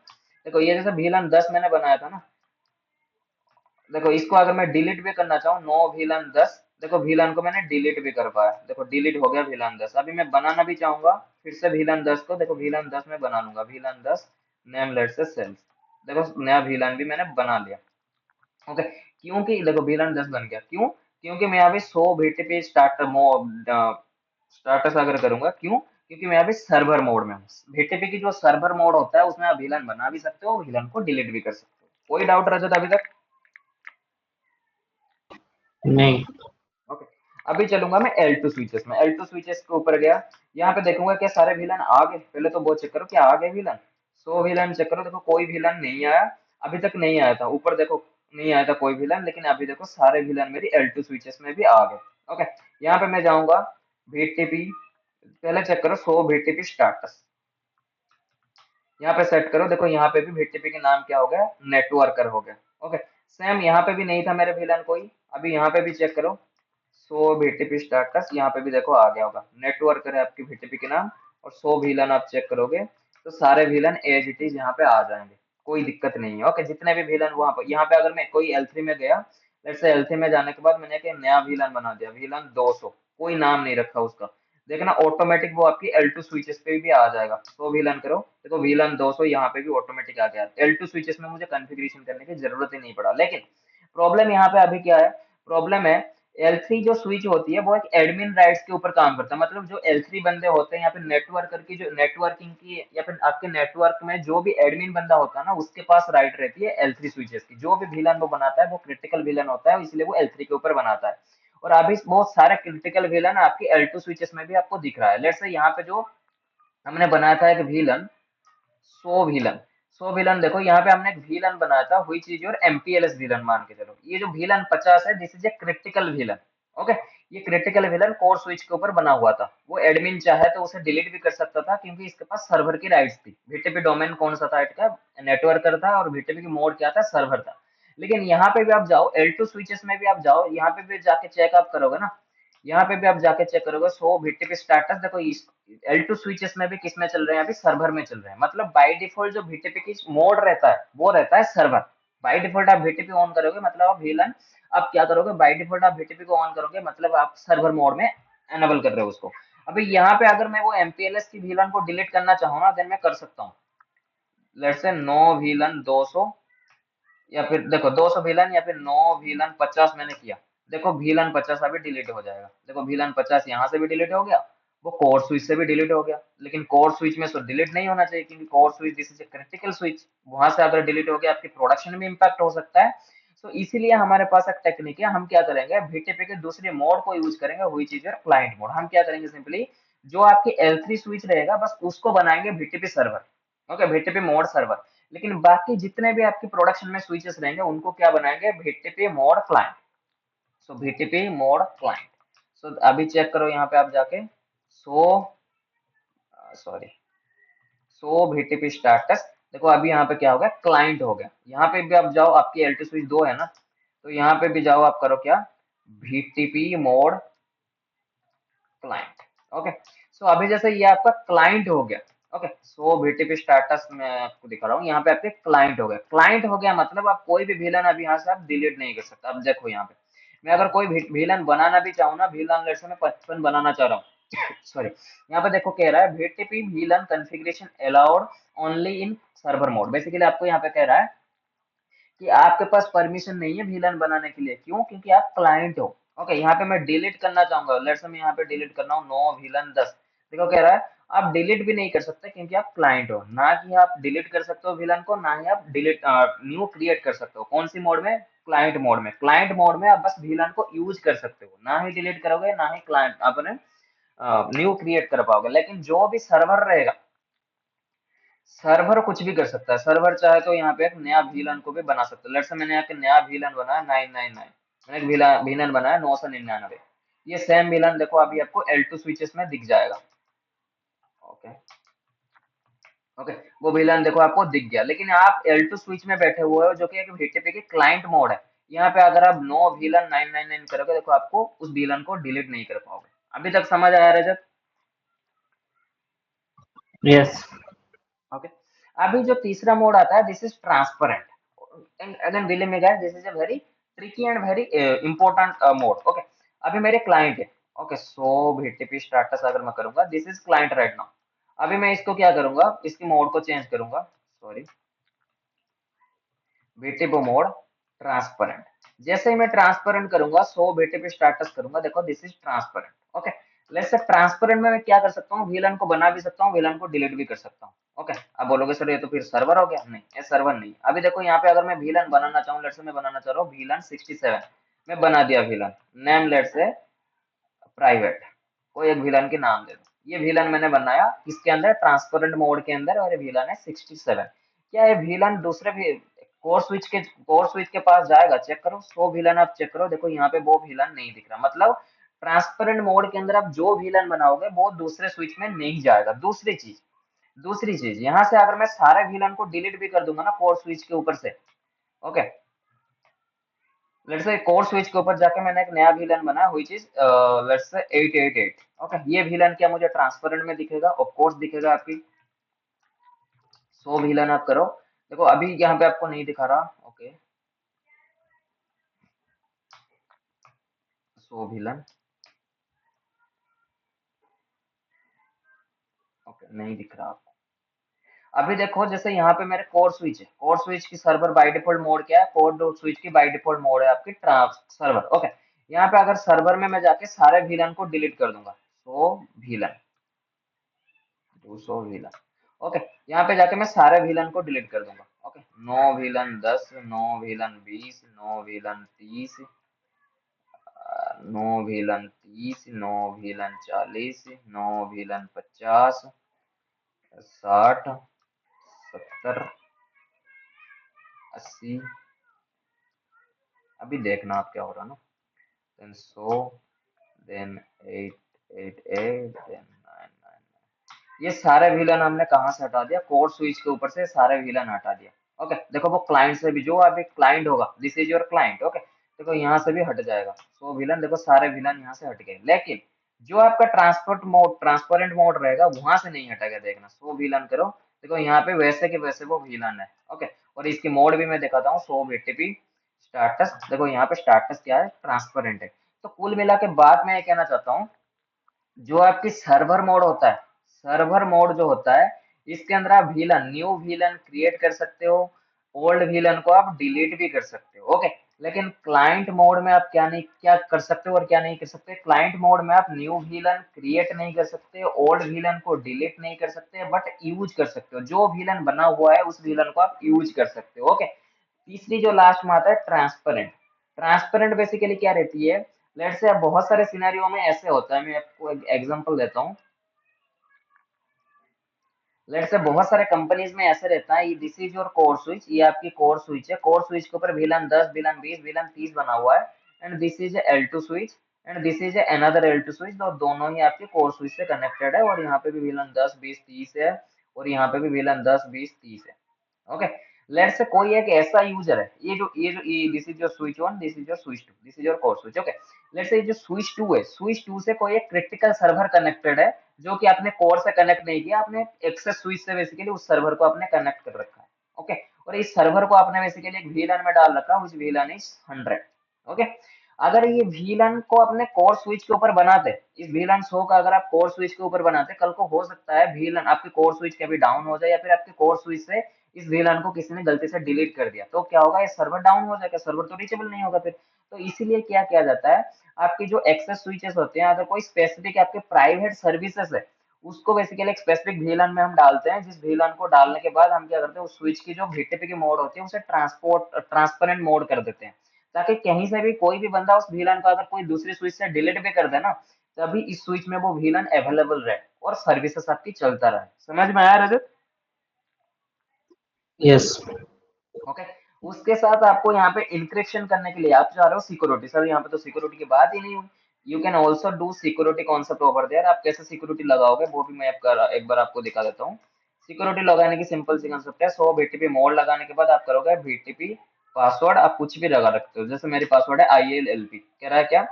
[SPEAKER 1] देखो ये जैसे VLAN 10 मैंने बनाया था ना, देखो इसको अगर मैं डिलीट भी करना चाहूँ, नो VLAN 10, देखो VLAN को मैंने डिलीट भी कर पाया, देखो डिलीट हो गया VLAN 10। अभी मैं बनाना भी चाहूंगा फिर से VLAN 10 को, देखो VLAN 10 में बना लूंगा, VLAN 10 नेम लेट से सेल्स, देखो नया VLAN भी मैंने बना लिया। ओके, क्योंकि देखो VLAN 10 बन गया, क्यों? क्योंकि मैं अभी 100 VTP स्टार्टर मोड स्टार्टस अगर करूंगा, क्यों? क्योंकि मैं अभी सर्वर मोड में हूँ। VTP की जो सर्वर मोड होता है उसमें आप VLAN बना भी सकते हो, VLAN को डिलीट भी कर सकते हो। कोई डाउट रहा था अभी तक?
[SPEAKER 2] नहीं।
[SPEAKER 1] ओके, अभी चलूंगा मैं L2 स्विचेस में। L2 स्विचेस के ऊपर गया, यहाँ पे देखूंगा क्या सारे VLAN आ गए, पहले तो वो चेक करो क्या आ गए VLAN। 100 VLAN चेक करो, देखो कोई VLAN नहीं आया, अभी तक नहीं आया था। ऊपर देखो नहीं आया था कोई VLAN, लेकिन अभी देखो सारे VLAN मेरी L2 स्विचेस में भी आ गए। ओके, यहाँ पे मैं जाऊंगा VTP, पहले चेक करो 100 VTP स्टार्टस, यहाँ पे सेट करो, देखो यहाँ पे भी VTP के नाम क्या हो गया, नेटवर्कर हो गया। ओके, सेम यहाँ पे भी नहीं था मेरे VLAN कोई, अभी यहाँ पे भी चेक करो 100 VTP स्टार्टस, यहाँ पे भी देखो आ गया होगा, नेटवर्कर है आपकी VTP के नाम। और 100 VLAN आप चेक करोगे तो सारे VLAN एज इट इज यहाँ पे आ जाएंगे, कोई दिक्कत नहीं है। ओके, जितने भी VLAN वहां पर, यहाँ पे अगर मैं कोई L3 में गया, लेट्स से L3 में जाने के बाद मैंने एक नया VLAN बना दिया, VLAN 200, कोई नाम नहीं रखा उसका, देखना ऑटोमेटिक वो आपकी L2 स्विचेस पे भी आ जाएगा। 100 VLAN करो, देखो VLAN 200 यहाँ पे भी ऑटोमेटिक आ गया। L2 स्विचेस में मुझे कॉन्फ़िगरेशन करने की जरूरत ही नहीं पड़ा। लेकिन प्रॉब्लम यहाँ पे अभी क्या है, प्रॉब्लम है L3 जो स्विच होती है वो एक एडमिन राइट्स के ऊपर काम करता है, मतलब जो L3 बंदे होते हैं या फिर नेटवर्कर की जो नेटवर्किंग की या फिर आपके नेटवर्क में जो भी एडमिन बंदा होता है ना, उसके पास राइट रहती है L3 स्विचेस की। जो भी VLAN वो बनाता है वो क्रिटिकल VLAN होता है, इसलिए वो L3 के ऊपर बनाता है। और अभी बहुत सारे क्रिटिकल VLAN आपकी L2 स्विचेस में भी आपको दिख रहा है। लेट्स से यहाँ पे जो हमने बनाया था एक VLAN 100 VLAN, 100 VLAN देखो यहाँ पे हमने एक VLAN बनाया था, हुई चीज और MPLS VLAN मान के चलो। ये जो VLAN 50 है, this is a critical VLAN। Okay, ये क्रिटिकल VLAन कोर स्विच के ऊपर बना हुआ था, वो एडमिन चाहे तो उसे डिलीट भी कर सकता था, क्योंकि इसके पास सर्वर की राइट्स थी। VTP डोमेन कौन सा था इसका, नेटवर्कर था, और VTP की मोड क्या था, सर्वर था। लेकिन यहाँ पे भी आप जाओ, L2 स्विचेस में भी आप जाओ, यहाँ पे भी जाके चेक आप करोगे ना, यहाँ पे भी आप जाके चेक करोगे 100 VTP स्टेटस, देखो इस L2 स्विचेस में भी किसमें चल रहे हैं, अभी सर्वर में चल रहे हैं। मतलब बाय डिफॉल्ट जो VTP की मोड रहता है वो रहता है सर्वर। बाय डिफॉल्ट आप VTP ऑन करोगे मतलब आप VLAN, आप क्या करोगे, बाय डिफॉल्ट आप VTP को ऑन करोगे मतलब आप सर्वर मोड में एनेबल कर रहे हो उसको। अभी यहाँ पे अगर मैं वो MPLS की VLAN को डिलीट करना चाहूँ ना, देन मैं कर सकता हूँ। लेट्स से नो VLAN 200, या फिर देखो 200 VLAN या फिर नो VLAN 50 मैंने किया, देखो VLAN 50 अभी डिलीट हो जाएगा। देखो VLAN 50 यहाँ से भी डिलीट हो गया, वो कोर स्विच से भी डिलीट हो गया, लेकिन कोर स्विच में तो डिलीट नहीं होना चाहिए, क्योंकि core switch this is a critical switch, वहां से अगर डिलीट हो गया आपकी प्रोडक्शन में इम्पैक्ट हो सकता है। तो इसीलिए हमारे पास एक टेक्निक है, हम क्या करेंगे, VTP के दूसरे मोड को यूज करेंगे, which is your client mode. हम क्या करेंगे, सिंपली जो आपकी L3 स्विच रहेगा बस उसको बनाएंगे VTP server, okay, VTP mode server. लेकिन बाकी जितने भी आपकी प्रोडक्शन में स्विचेस रहेंगे उनको क्या बनाएंगे, VTP मोड क्लाइंट। सो VTP मोड क्लाइंट। सो अभी चेक करो यहाँ पे आप जाके, सो सॉरी, सो VTP स्टेटस, देखो अभी यहाँ पे क्या हो गया, क्लाइंट हो गया। यहाँ पे भी आप जाओ, आपकी L2 स्विच 2 है ना, तो यहाँ पे भी जाओ, आप करो क्या, VTP मोड क्लाइंट। ओके, सो अभी जैसे ये आपका क्लाइंट हो गया। ओके, सो VTP स्टेटस मैं आपको दिखा रहा हूँ, यहाँ पे आपके क्लाइंट हो गया। क्लाइंट हो गया मतलब आप कोई भी विलन अभी यहाँ से आप डिलीट नहीं कर सकते। अब देखो यहाँ पे मैं अगर कोई विलन बनाना भी चाहूँ ना, विलन लेट्स से मैं 55 बनाना चाह रहा हूँ सॉरी, यहाँ पे देखो कह रहा है VTP villain configuration allowed only in server mode. Basically आपको यहाँ पे कह रहा है कि आपके पास परमिशन नहीं है विलन बनाने के लिए। क्यों? क्योंकि आप क्लाइंट हो। ओके, यहाँ पे मैं डिलीट करना चाहूंगा, लेट्स से मैं यहाँ पे डिलीट करना हूँ नो विलन 10। देखो कह रहा है आप डिलीट भी नहीं कर सकते, क्योंकि आप क्लाइंट हो। ना कि आप डिलीट कर सकते हो विलन को, ना ही आप डिलीट न्यू क्रिएट कर सकते हो। कौन सी मोड में? क्लाइंट मोड में। क्लाइंट मोड में आप बस विलन को यूज कर सकते हो, ना ही डिलीट करोगे, ना ही क्लाइंट अपने न्यू क्रिएट कर पाओगे। लेकिन जो भी सर्वर रहेगा, सर्वर कुछ भी कर सकता है। सर्वर चाहे तो यहाँ पे एक नया विलन को भी बना सकता है। लेट्स से मैंने यहाँ पे नया विलन बनाया 999, मैंने एक विलन बनाया 999। ये सेम विलन देखो अभी आपको L2 स्विचेस में दिख जाएगा। ओके, ओके, वो विलन देखो आपको दिख गया। लेकिन आप L2 स्विच में बैठे हुए हो, जो कि एक VTP की क्लाइंट मोड है। यहाँ पे अगर आप नो विलन 999 करोगे, देखो आपको उस विलन को डिलीट नहीं कर पाओगे। अभी तक समझ आया रजत?
[SPEAKER 2] Yes.
[SPEAKER 1] ओके, अभी जो तीसरा मोड आता है, this is transparent. And again believe me guys, this is a very tricky and very important mode. Okay, अभी मेरे क्लाइंट है। ओके, सो VTP स्टेटस अगर मैं करूंगा, this is client right now. अभी मैं इसको क्या करूंगा, इसकी मोड को चेंज करूंगा, सॉरी, VTP मोड ट्रांसपेरेंट। जैसे ही मैं ट्रांसपेरेंट करूंगा, सो VTP स्टेटस करूंगा, देखो this is transparent. Okay, let's से ट्रांसपेरेंट में मैं क्या कर सकता हूँ, विलन को बना भी सकता हूँ, विलन को डिलीट भी कर सकता हूँ। ओके, अब बोलोगे सर ये तो फिर सर्वर हो गया। नहीं, ये सर्वर नहीं। अभी देखो यहाँ पे अगर मैं विलन बनाना चाहूँ, लेट्स से मैं बनाना चाह रहा हूँ विलन 67, मैं बना दिया villain, name let's say private, कोई एक विलन के नाम दे दो। ये विलन मैंने बनाया किसके अंदर, ट्रांसपेरेंट मोड के अंदर, और ये विलन है 67। क्या ये विलन दूसरे भी कोर स्विच के पास जाएगा? चेक करो, सो विलन आप चेक करो, देखो यहाँ पे वो विलन नहीं दिख रहा। मतलब ट्रांसपेरेंट मोड के अंदर आप जो विलन बनाओगे वो दूसरे स्विच में नहीं जाएगा। दूसरी चीज यहाँ से अगर मैं सारे विलन को डिलीट भी कर दूंगा ना कोर स्विच के ऊपर से, ओके, लेट्स से कोर स्विच के ऊपर जाके मैंने एक नया विलन बनाया which is let's say 888। Okay, ये विलन क्या मुझे ट्रांसपेरेंट में दिखेगा? ऑफ कोर्स दिखेगा आपकी। सो विलन आप करो, देखो अभी यहाँ पे आपको नहीं दिखा रहा। ओके, सो विलन, ओके, नहीं दिख रहा आपको। अभी देखो जैसे यहाँ पे मेरे कोर स्विच है, कोर स्विच की सर्वर बाय डिफॉल्ट मोड क्या है, कोर स्विच की बाय डिफॉल्ट मोड है आपकी ट्रांस सर्वर। ओके, यहाँ पे अगर सर्वर में मैं जाके सारे विलन को डिलीट कर दूंगा, सो विलन, सो विलन, ओके, यहाँ पे जाके मैं सारे विलन को डिलीट कर दूंगा। Okay, no VLAN 10, no VLAN 20, no VLAN 30, no VLAN 30, no VLAN 40, no VLAN 50, 60, 70, 80। अभी देखना आप क्या हो रहा है ना, देन सो, देन 888, देन 999। ये सारे विलन हमने कहाँ से हटा दिया, कोर स्विच के ऊपर से सारे विलन हटा दिया। ओके, देखो वो क्लाइंट से भी, जो अभी क्लाइंट होगा, this is your client. Okay, देखो यहाँ से भी हट जाएगा। सो विलन, देखो सारे विलन यहाँ से हट गए। लेकिन जो आपका ट्रांसपेरेंट मोड रहेगा वहां से नहीं हटेगा। देखना, सो विलन करो, देखो यहाँ पे वैसे के वैसे वो विलन है। ओके, और इसकी मोड भी मैं दिखाता हूँ, सो VTP स्टेटस, देखो यहाँ पे स्टेटस क्या है, ट्रांसपेरेंट है। तो कुल मिला के बात मैं ये कहना चाहता हूँ, जो आपकी सर्वर मोड होता है, सर्वर मोड जो होता है, इसके अंदर आप विलन, न्यू विलन क्रिएट कर सकते हो, ओल्ड विलन को आप डिलीट भी कर सकते हो। ओके, लेकिन क्लाइंट मोड में आप क्या कर सकते हो और क्या नहीं कर सकते। क्लाइंट मोड में आप न्यू वीलन क्रिएट नहीं कर सकते, ओल्ड वीलन को डिलीट नहीं कर सकते, बट यूज कर सकते हो। जो वीलन बना हुआ है उस वीलन को आप यूज कर सकते हो। ओके। तीसरी जो लास्ट में आता है ट्रांसपेरेंट। ट्रांसपेरेंट बेसिकली क्या रहती है, लेट्स से बहुत सारे सिनेरियो में ऐसे होता है, मैं आपको एक एग्जांपल देता हूँ। लेट्स से बहुत सारे कंपनीज में ऐसे रहता है, this is your core switch, ये आपकी कोर स्विच है। कोर स्विच के ऊपर वीलन 10, वीलन 20, वीलन 30 बना हुआ है। And this is L two switch and this is another L two switch, और दोनों ही आपके कोर स्विच से कनेक्टेड है। और यहाँ पे भी वीलन 10, 20, 30 है, और यहाँ पे भी वीलन 10, 20, 30 है। ओके। लेट्स से कोई एक ऐसा यूजर है, ये this is your switch one, this is your switch two, this is your core switch. Okay. Let's say जो स्विच टू है, स्विच टू से कोई एक क्रिटिकल सर्वर कनेक्टेड है, जो कि आपने कोर से कनेक्ट नहीं किया, आपने एक्सेस स्विच से बेसिकली उस सर्वर को आपने कनेक्ट कर रखा है। ओके। और इस सर्वर को आपने बेसिकली एक वीलन में डाल रखा है, उस वीलन इज 100। ओके। अगर ये वीलन को अपने कोर स्विच के ऊपर बनाते, इस वीलन 100 का अगर आप कोर स्विच के ऊपर बनाते, कल को हो सकता है वीलन आपके कोर स्विच कभी डाउन हो जाए, या फिर आपके कोर स्विच से इस वीलन को किसी ने गलती से डिलीट कर दिया, तो क्या होगा, ये सर्वर डाउन हो जाएगा, सर्वर तो रीचेबल नहीं होगा फिर। तो इसीलिए क्या किया जाता है, आपकी जो एक्सेस स्विचेस होते हैं, अगर कोई स्पेसिफिक आपके प्राइवेट सर्विसेज है, उसको बेसिकली एक स्पेसिफिक वीलन में हम डालते हैं, जिस वीलन को डालने के बाद हम क्या करते हैं, उस स्विच की जो वीटीपी की मोड होती है उसे ट्रांसपेरेंट मोड कर देते हैं, ताकि कहीं से भी कोई भी बंदा उस वीलन को अगर कोई दूसरी स्विच से डिलीट भी कर दे ना, तभी इस स्विच में वो वीलन अवेलेबल रहे और सर्विसेज आपकी चलता रहे। समझ में आया रजत?
[SPEAKER 2] यस।
[SPEAKER 1] ओके। उसके साथ आपको यहाँ पे इंक्रिप्शन करने के लिए आप चाह रहे हो सिक्योरिटी, सर यहाँ पे तो सिक्योरिटी की बात ही नहीं हुई। You can also do security concept over there. आप कैसे सिक्योरिटी लगाओगे वो भी मैं आपका एक बार आपको दिखा देता हूँ। सिक्योरिटी लगाने की सिंपल सी कंसेप्ट है, 100 बीटीपी मोड लगाने के बाद आप करोगे बीटीपी पासवर्ड, आप कुछ भी लगा रखते हो, जैसे मेरी पासवर्ड है आई एल एल पी, कह रहा है क्या,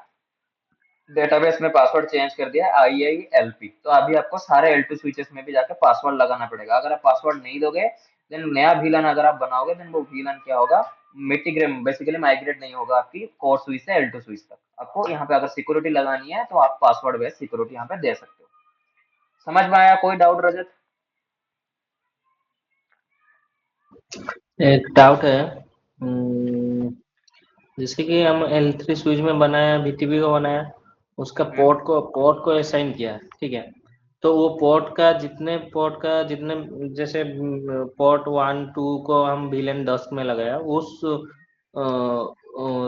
[SPEAKER 1] डेटाबेस में पासवर्ड चेंज कर दिया आई आई एल पी, तो अभी आपको सारे एल टू स्विचेस में भी जाके पासवर्ड लगाना पड़ेगा। अगर आप पासवर्ड नहीं दोगे, देन नया वीलन अगर आप बनाओगे, देन वो वीलन क्या होगा, मिटिग्रेम बेसिकली माइग्रेट नहीं होगा आपकी कोर स्विच से एल टू स्विच तक। आपको यहाँ पे अगर सिक्योरिटी लगानी है तो आप पासवर्ड बेस्ड सिक्योरिटी यहाँ पे दे सकते हो। समझ में आया? कोई डाउट रजत?
[SPEAKER 2] एक डाउट है। जैसे कि हम L3 स्विच में बनाया, BTP को बनाया, उसका
[SPEAKER 1] हम्म।
[SPEAKER 2] पोर्ट को असाइन किया, ठीक है। तो वो पोर्ट का जितने, जैसे पोर्ट 1 2 को हम VLAN 10 में लगाया, उस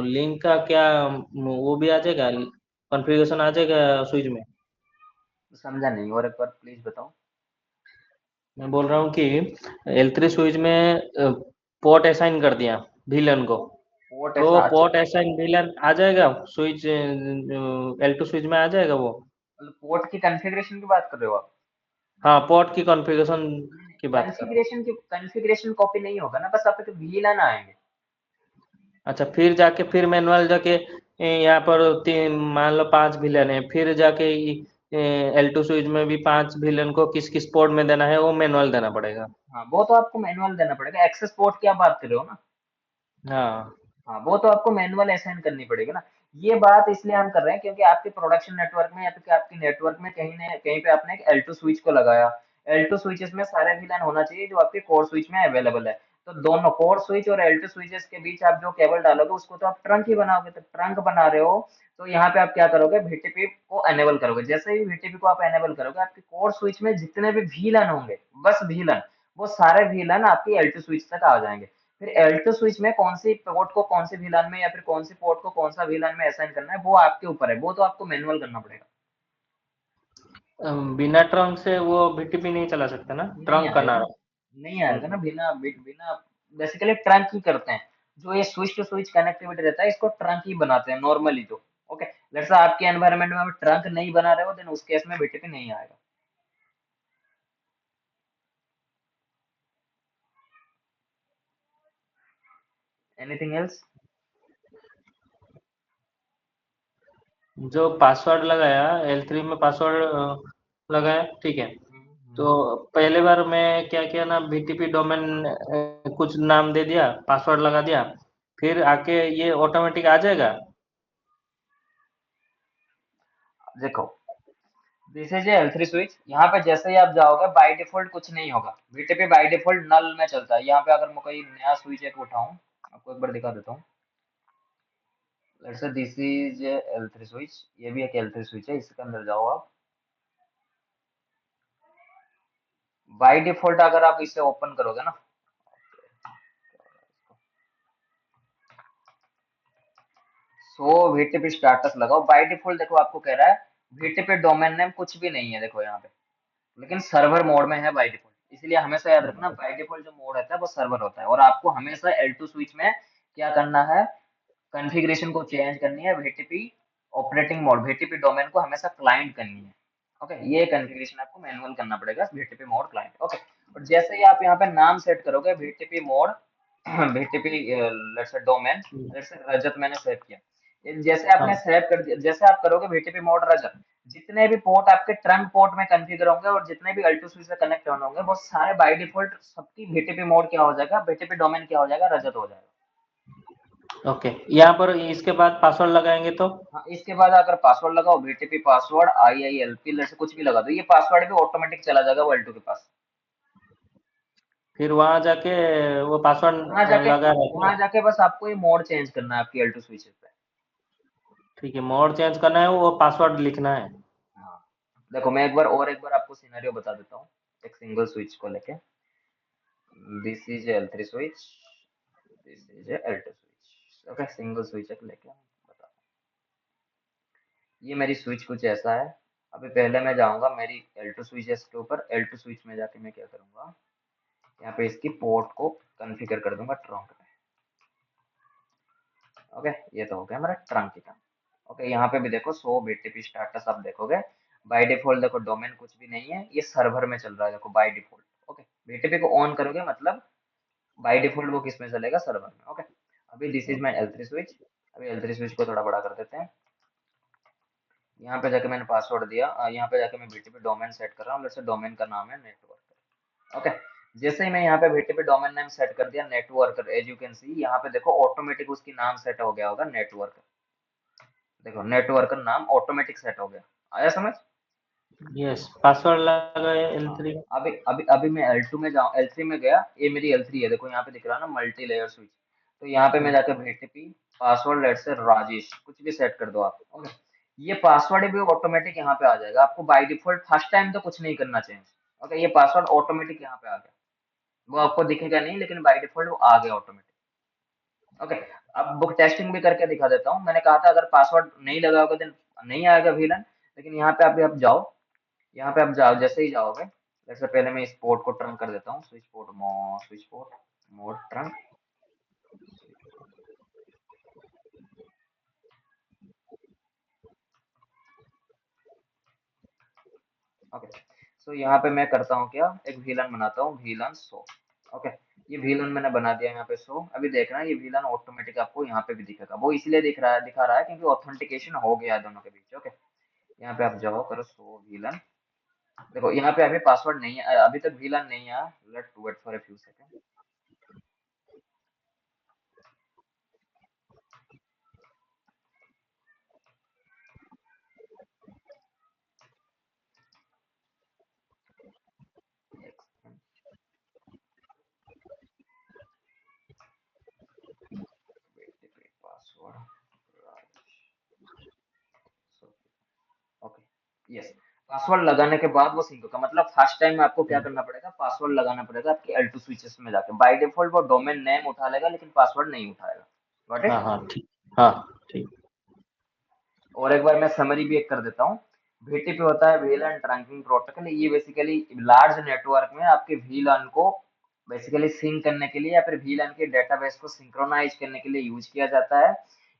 [SPEAKER 2] लिंक का क्या वो भी आ जाएगा, कॉन्फ़िगरेशन आ जाएगा स्विच में?
[SPEAKER 1] समझा नहीं, और एक बार प्लीज बताओ।
[SPEAKER 2] मैं बोल रहा हूँ कि L3 स्विच में पोर्ट असाइन कर दिया VLAN को,
[SPEAKER 1] पोर्ट
[SPEAKER 2] तो
[SPEAKER 1] ऐसा, अच्छा।
[SPEAKER 2] पोर्ट असाइन VLAN आ जाएगा स्विच, L2 स्विच में आ जाएगा वो?
[SPEAKER 1] मतलब पोर्ट की कॉन्फ़िगरेशन की बात कर रहे हो आप?
[SPEAKER 2] हाँ, पोर्ट की कॉन्फ़िगरेशन की बात कर रहा हूँ।
[SPEAKER 1] कॉन्फ़िगरेशन कॉपी नहीं होगा ना, बस आपके वीलन आएंगे।
[SPEAKER 2] अच्छा, फिर मैनुअल जाके यहाँ पर तीन मान लो 5 VLAN है, फिर जाके L2 स्विच में भी 5 VLAN को किस किस पोर्ट में देना है वो मैनुअल देना पड़ेगा?
[SPEAKER 1] हाँ, वो तो आपको मैनुअल देना पड़ेगा। एक्सेस पोर्ट की आप बात कर रहे हो ना?
[SPEAKER 2] हाँ।
[SPEAKER 1] हाँ, वो तो आपको मैनुअल असाइन करनी पड़ेगी ना। ये बात इसलिए हम कर रहे हैं क्योंकि आपके प्रोडक्शन नेटवर्क में या फिर आपके नेटवर्क में कहीं न कहीं पे आपने एक L2 स्विच को लगाया। L2 स्विचेस में सारे VLAN होना चाहिए जो आपके कोर स्विच में अवेलेबल है। तो दोनों कोर स्विच और L2 स्विचेस के बीच आप जो केबल डालोगे उसको तो आप ट्रंक ही बनाओगे। तो ट्रंक बना रहे हो, तो यहाँ पे आप क्या करोगे, VTP को एनेबल करोगे। जैसे ही VTP को आप एनेबल करोगे, आपके कोर स्विच में जितने भी VLAN होंगे, बस VLAN, वो सारे VLAN आपकी L2 स्विच तक आ जाएंगे। फिर L2 स्विच में कौन सी पोर्ट को कौन से VLAN में या फिर कौन सी पोर्ट को कौन सा VLAN में असाइन करना है वो आपके ऊपर है, वो तो आपको मैनुअल करना पड़ेगा।
[SPEAKER 2] बिना ट्रंक से वो BTP नहीं चला सकता ना,
[SPEAKER 1] नहीं
[SPEAKER 2] ट्रंक
[SPEAKER 1] आएगा
[SPEAKER 2] करना
[SPEAKER 1] ना, नहीं आएगा ना, बिना बिना बेसिकली ट्रंक ही करते हैं। जो ये स्विच टू स्विच कनेक्टिविटी रहता है इसको ट्रंक ही बनाते हैं नॉर्मली तो। ओके। लेट्स से आपके एनवायरनमेंट में आप ट्रंक नहीं बना रहे हो, देन उस केस में बीटीपी नहीं आएगा। Anything else?
[SPEAKER 2] जो पासवर्ड लगाया, L3 में पासवर्ड लगाया, ठीक है। तो पहले बार मैं क्या किया ना, BTP डोमेन कुछ नाम दे दिया, पासवर्ड लगा दिया, फिर आके ये ऑटोमेटिक आ जाएगा?
[SPEAKER 1] देखो, दिस इज L3 स्विच। यहाँ पे जैसे ही आप जाओगे बाय डिफॉल्ट कुछ नहीं होगा, बीटीपी बाय डिफॉल्ट नल में चलता है। यहाँ पे अगर मैं कोई नया स्विच एक उठाऊं, आपको एक बार दिखा देता हूँ। Let's say this is L3 switch, ये भी एक L3 स्विच है, इसके अंदर जाओ आप। बाय डिफॉल्ट अगर आप इसे ओपन करोगे ना, सो VTP स्टाटस लगाओ। बाय डिफॉल्ट देखो आपको कह रहा है VTP डोमेन नेम कुछ भी नहीं है, देखो यहाँ पे, लेकिन सर्वर मोड में है बाय डिफॉल्ट। इसलिए हमेशा याद रखना बाय डिफॉल्ट जो मोड रहता है वो सर्वर होता है, और आपको हमेशा L2 स्विच में क्या करना है, कॉन्फ़िगरेशन को चेंज करनी है, VTP operating mode, VTP domain को हमेशा क्लाइंट करनी है। ओके, ये कॉन्फ़िगरेशन आपको मैनुअल करना पड़ेगा, VTP मोड क्लाइंट। ओके, और जैसे ही आप यहाँ पे नाम सेट करोगे VTP mode VTP let's say domain, let's say Rajat मैंने सेव किया, जैसे आपने
[SPEAKER 2] हाँ।
[SPEAKER 1] सेव कर दिया, जैसे आप करोगे VTP मोड रजत, जितने भी पोर्ट आपके ट्रंक पोर्ट में कॉन्फ़िगर होंगे और जितने भी L2 स्विच से कनेक्ट होंगे वो सारे बाय डिफॉल्ट सबकी VTP मोड क्या हो जाएगा, VTP डोमेन क्या हो जाएगा, रजत हो जाएगा।
[SPEAKER 2] ओके, यहाँ पर इसके बाद पासवर्ड लगाएंगे तो?
[SPEAKER 1] हाँ, इसके बाद अगर पासवर्ड लगाओ VTP पासवर्ड IILP से कुछ भी लगा दो, ये पासवर्ड भी ऑटोमेटिक चला जाएगा वो L2 के पास।
[SPEAKER 2] फिर वहां जाके वो
[SPEAKER 1] वहां
[SPEAKER 2] पासवर्ड
[SPEAKER 1] जाके
[SPEAKER 2] लगा रहता
[SPEAKER 1] वहां
[SPEAKER 2] है?
[SPEAKER 1] जाके बस आपको ये मोड चेंज करना है आपकी L2 स्विचेस पे।
[SPEAKER 2] ठीक है, मोड चेंज करना है, वो पासवर्ड लिखना है।
[SPEAKER 1] हाँ, देखो मैं एक बार आपको सिनेरियो बता देता हूँ, एक सिंगल स्विच को लेके। This is L3 switch, this is L2 switch. Okay, single switch एक लेके बता, ये मेरी स्विच कुछ ऐसा है। अभी पहले मैं जाऊंगा मेरी L2 स्विचेस के ऊपर, L2 स्विच में जाके मैं क्या करूंगा, यहाँ पे इसकी पोर्ट को कॉन्फ़िगर कर दूंगा ट्रंक पे। ओके, ये तो हो गया मेरा ट्रंक की काम। ओके, यहाँ पे भी देखो सो BTP स्टाटस आप देखोगे, बाय डिफॉल्ट देखो डोमेन कुछ भी नहीं है, ये सर्वर में चल रहा है देखो बाय डिफॉल्ट। ओके, BTP को ऑन करोगे मतलब बाय डिफॉल्ट वो किस में चलेगा, सर्वर में। ओके, अभी this is my L3 switch. अभी L3 स्विच को थोड़ा बड़ा कर देते हैं। यहाँ पे जाके मैंने पासवर्ड दिया, यहाँ पे जाके मैं BTP डोमेन सेट कर रहा हूँ, जैसे डोमेन का नाम है नेटवर्क। ओके, जैसे ही मैं यहाँ पे VTP डोमेन नेम सेट कर दिया network, as you can see यहाँ पे देखो ऑटोमेटिक उसकी नाम सेट हो गया होगा नेटवर्क। देखो नेटवर्क नाम ऑटोमेटिक सेट हो गया, आया समझ।
[SPEAKER 2] यस, पासवर्ड लगाए
[SPEAKER 1] हाँ,
[SPEAKER 2] L3।
[SPEAKER 1] अभी अभी अभी मैं L2 में जाऊँ, L3 में गया, ये मेरी L3 है, देखो यहाँ पे दिख रहा है ना मल्टी लेयर स्विच। तो यहाँ पे मैं जाकर VTP पासवर्ड लेट से राजेश कुछ भी सेट कर दो आप। ओके, ये पासवर्ड भी ऑटोमेटिक यहाँ पे आ जाएगा, आपको बाय डिफॉल्ट फर्स्ट टाइम तो कुछ नहीं करना चाहिए। ओके, ये पासवर्ड ऑटोमेटिक यहाँ पे आ गया, वो आपको दिखेगा नहीं लेकिन बाय डिफॉल्ट वो आ गया ऑटोमेटिक। ओके, अब बुक टेस्टिंग भी करके दिखा देता हूँ। मैंने कहा था अगर पासवर्ड नहीं लगाओगे तो नहीं आएगा विलन, लेकिन यहाँ पे आप जाओ, यहाँ पे आप जाओ, जैसे ही जाओगे, जैसे पहले मैं इस पोर्ट को ट्रंक कर देता हूँ, switch port mode trunk. Okay, so यहाँ पे मैं करता हूँ क्या, एक विलन बनाता हूँ, विलन शो। ओके, ये विलन मैंने बना दिया यहाँ पे शो। अभी देखना ये विलन ऑटोमेटिक आपको यहाँ पे भी दिखेगा, वो इसलिए दिखा रहा है क्योंकि ऑथेंटिकेशन हो गया है दोनों के बीच। ओके, यहाँ पे आप जाओ करो शो विलन, देखो यहाँ पे अभी पासवर्ड नहीं है, अभी तक विलन नहीं आया, let's wait for a few second. Password, okay, yes, password लगाने के बाद वो सिंक होगा, मतलब फर्स्ट टाइम में आपको क्या करना पड़ेगा, पासवर्ड लगाना पड़ेगा आपके L2 स्विचेस में जाके। बाय डिफॉल्ट वो डोमेन नेम उठा लेगा लेकिन पासवर्ड नहीं उठाएगा। गॉट
[SPEAKER 2] हाँ
[SPEAKER 1] इट।
[SPEAKER 2] हाँ ठीक। हाँ ठीक।
[SPEAKER 1] और एक बार मैं समरी भी एक कर देता हूँ। VTP होता है VLAN ट्रैकिंग प्रोटोकॉल, ये बेसिकली लार्ज नेटवर्क में आपके VLAN को बेसिकली सिंक करने के लिए या फिर VLAN के डेटाबेस को सिंक्रोनाइज करने के लिए यूज किया जाता है।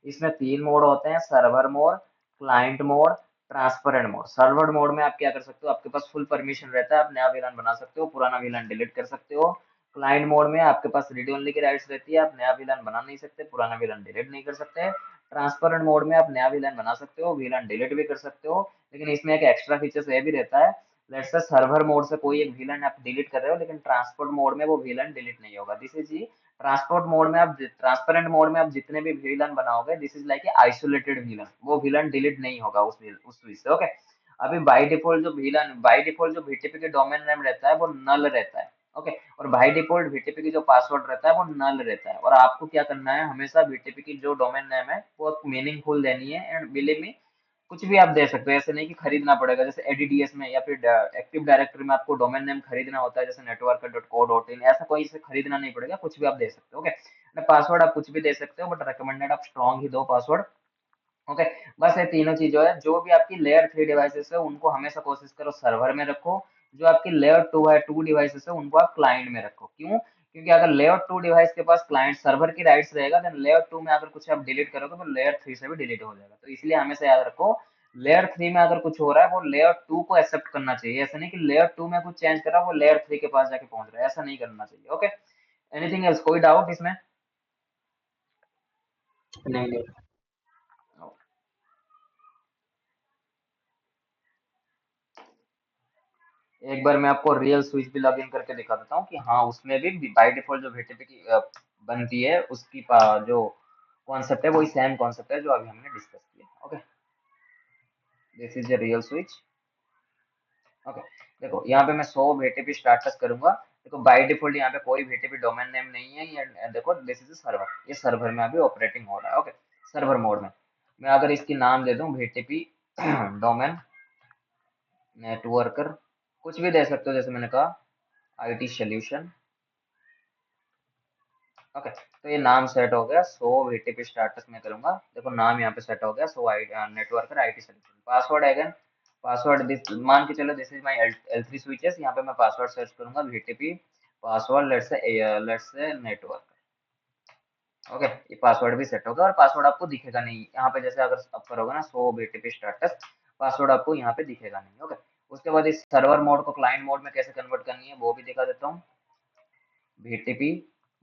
[SPEAKER 1] इसमें 3 मोड होते हैं, server mode, client mode, transparent mode. Server mode में आप क्या कर सकते हो, आपके पास फुल परमिशन रहता है, आप नया VLAN बना सकते हो, पुराना VLAN डिलीट कर सकते हो। क्लाइंट मोड में आपके पास रीड ओनली की राइट्स रहती है, आप नया VLAN बना नहीं सकते, पुराना VLAN डिलीट नहीं कर सकते। ट्रांसपेरेंट मोड में आप नया VLAN बना सकते हो, VLAN डिलीट भी कर सकते हो, लेकिन इसमें एक एक्स्ट्रा फीचर्स ये भी रहता है, लेट्स से सर्वर मोड से कोई एक VLAN आप डिलीट कर रहे हो लेकिन ट्रांसपोर्ट मोड में वो VLAN डिलीट नहीं होगा। दिस इज जी, ट्रांसपोर्ट मोड में आप, ट्रांसपेरेंट मोड में आप जितने भी VLAN बनाओगे this is like a isolated VLAN, वो VLAN डिलीट नहीं होगा उस स्विच से। ओके, अभी बाय डिफॉल्ट जो VLAN, बाय डिफॉल्ट जो VTP के डोमेन नेम रहता है वो नल रहता है। ओके, और बाय डिफॉल्ट VTP की जो पासवर्ड रहता है वो नल रहता है। और आपको क्या करना है, हमेशा VTP की जो डोमेन नेम है वो मीनिंगफुल देनी है। एंड बिलीव मी, कुछ भी आप दे सकते हो, ऐसे नहीं कि खरीदना पड़ेगा। जैसे एडीडीएस में या फिर एक्टिव डायरेक्टरी में आपको डोमेन नेम खरीदना होता है, जैसे network.co.in, ऐसा कोई से खरीदना नहीं पड़ेगा, कुछ भी आप दे सकते हो। ओके, पासवर्ड आप कुछ भी दे सकते हो, बट रिकमेंडेड आप स्ट्रॉन्ग ही दो पासवर्ड। ओके, बस ये तीनों चीजों है। जो भी आपकी लेयर 3 डिवाइसेस है उनको हमेशा कोशिश करो सर्वर में रखो। जो आपकी लेयर 2 है, 2 डिवाइसेस है, उनको आप क्लाइंट में रखो। क्यों? क्योंकि अगर लेयर 2 डिवाइस के पास क्लाइंट सर्वर की राइट्स रहेगा, देन लेयर 2 में अगर कुछ आप डिलीट करोगे तो लेयर 3 से भी डिलीट हो जाएगा। तो इसलिए हमेशा याद रखो, लेयर 3 में अगर कुछ हो रहा है वो लेयर 2 को एक्सेप्ट करना चाहिए। ऐसा नहीं कि लेयर 2 में कुछ चेंज करा वो लेयर 3 के पास जाके पहुंच रहा है, ऐसा नहीं करना चाहिए। ओके, एनीथिंग एल्स, कोई डाउट इसमें?
[SPEAKER 2] नहीं नहीं।
[SPEAKER 1] एक बार मैं आपको रियल स्विच भी लॉगिन करके दिखा देता हूँ कि हाँ, उसमें भी बाय डिफॉल्ट जो VTP की बनती है उसकी जो कॉन्सेप्ट है वही सेम कॉन्सेप्ट है जो अभी हमने डिस्कस किया। Okay, this is a real switch. Okay, देखो यहाँ पे मैं 100 VTP स्टार्टस करूंगा। देखो बाय डिफॉल्ट यहाँ पे कोई VTP डोमेन नेम नहीं है। ये देखो, दिस इज सर्वर, ये सर्वर में अभी ऑपरेटिंग हो रहा है। ओके, सर्वर मोड में मैं अगर इसकी नाम दे दूं VTP डोमेन नेटवर्कर, कुछ भी दे सकते हो, जैसे मैंने कहा IT सोल्यूशन। ओके, तो ये नाम सेट हो गया। 100 VTP स्टार्टस में करूंगा। देखो नाम यहाँ पे सेट हो गया, 100 networker IT solution. Password again, password this, मान के चलो this is my L3 switches. यहाँ पे मैं पासवर्ड सर्च करूंगा VTP password, let's say network. Okay, ये पासवर्ड भी सेट होगा और पासवर्ड आपको दिखेगा नहीं यहाँ पे। जैसे अगर आप करोगे ना 100 VTP स्टार्टस, पासवर्ड आपको यहाँ पे दिखेगा नहीं। ओके, उसके बाद इस सर्वर मोड को क्लाइंट मोड में कैसे कन्वर्ट करनी है वो भी दिखा देता हूँ। VTP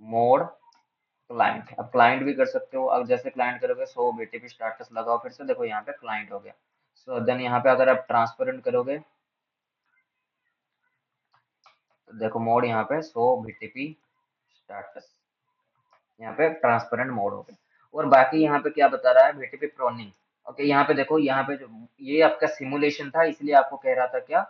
[SPEAKER 1] मोड क्लाइंट, अब क्लाइंट भी कर सकते हो। अब जैसे क्लाइंट करोगे 100 VTP स्टार्टस लगाओ, फिर से देखो यहाँ पे क्लाइंट हो गया। सो देन यहाँ पे अगर आप ट्रांसपेरेंट करोगे तो देखो मोड यहाँ पे 100 VTP स्टार्टस, यहाँ पे ट्रांसपेरेंट मोड हो गया। और बाकी यहाँ पे क्या बता रहा है, VTP प्रोनिंग। ओके, यहाँ पे देखो, यहाँ पे जो ये आपका सिमुलेशन था इसलिए आपको कह रहा था क्या,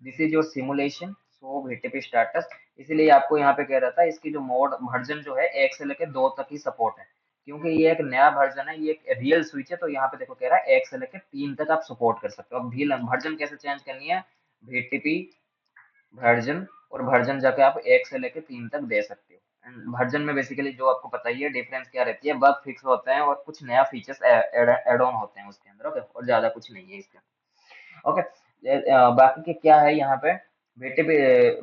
[SPEAKER 1] this is your simulation 100 VTP starts. इसलिए आपको यहाँ पे कह रहा था इसकी जो मोड वर्जन जो है 1 से लेकर 2 तक ही सपोर्ट है। क्योंकि ये एक नया वर्जन है, ये एक रियल स्विच है, तो यहाँ पे देखो कह रहा है 1 से लेकर 3 तक आप सपोर्ट कर सकते हो। अब भी वर्जन कैसे चेंज करनी है, VTP वर्जन, और वर्जन जाके आप 1 से लेके 3 तक दे सकते हो। एंड वर्जन में बेसिकली जो आपको पता ही है डिफरेंस क्या रहती है, बग फिक्स होते हैं और कुछ नया फीचर्स ऐड ऑन होते हैं उसके अंदर। ओके, और ज्यादा कुछ नहीं है इसके अंदर। ओके, बाकी के क्या है यहाँ पे, VTP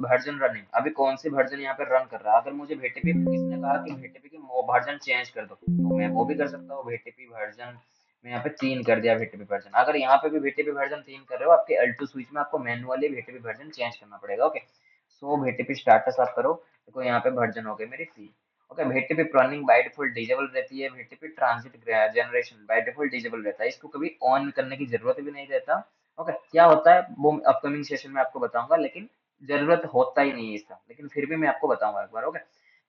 [SPEAKER 1] वर्जन रनिंग, अभी कौन सी वर्जन यहाँ पे रन कर रहा है। अगर मुझे VTP इसने कहा कि VTP की वर्जन चेंज कर दो तो मैं वो भी कर सकता हूँ। VTP वर्जन मैं यहाँ पे 3 कर दिया VTP वर्जन। अगर यहाँ पे भी VTP वर्जन 3 कर रहे हो, आपके L2 स्विच में आपको मैनुअली VTP वर्जन चेंज करना पड़ेगा। ओके, सो VTP स्टार्टस आप करो, देखो यहाँ पे वर्जन हो गई मेरी 3। Okay, VTP pruning by default disable रहती है। VTP transit generation by default disable रहता है, इसको कभी ऑन करने की जरूरत भी नहीं रहता। ओके, क्या होता है वो अपकमिंग सेशन में आपको बताऊंगा, लेकिन जरूरत होता ही नहीं है इसका, लेकिन फिर भी मैं आपको बताऊंगा एक बार। ओके,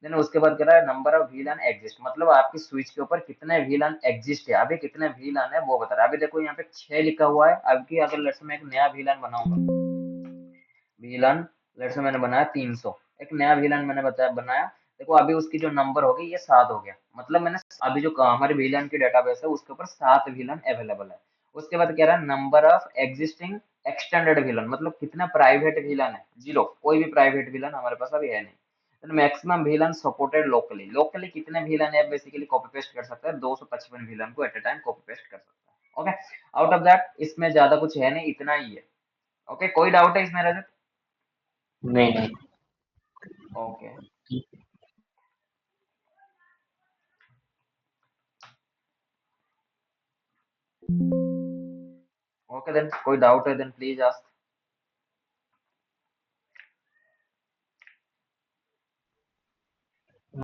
[SPEAKER 1] देन उसके बाद कह रहा है नंबर ऑफ VLAN एग्जिस्ट, मतलब आपकी स्विच के ऊपर कितने VLAN एग्जिस्ट है, अभी कितने VLAN है वो बता रहा है। अभी देखो यहाँ पे 6 लिखा हुआ है। अभी अगर लेट्स मैं एक नया VLAN बनाऊंगा, VLAN लेट्स से मैंने बनाया 300, एक नया VLAN मैंने बनाया। देखो अभी उसकी जो नंबर होगी ये 7 हो गया, मतलब मैंने अभी जो हमारे VLAN की डेटाबेस है उसके ऊपर 7 VLAN अवेलेबल है। उसके बाद कह रहा है number of existing extended VLAN, मतलब कितना प्राइवेट VLAN है, जीरो, कोई भी प्राइवेट VLAN हमारे पास अभी है नहीं। Maximum VLAN supported locally, locally कितने VLAN है बेसिकली कॉपी पेस्ट कर सकता है, 255 VLAN को at a time copy paste कर सकता है। ओके, आउट ऑफ दैट इसमें ज्यादा कुछ है नहीं, इतना ही है। ओके, कोई डाउट है इसमें रजत?
[SPEAKER 2] नहीं नहीं।
[SPEAKER 1] ओके, ओके देन कोई डाउट है देन प्लीज आस्क।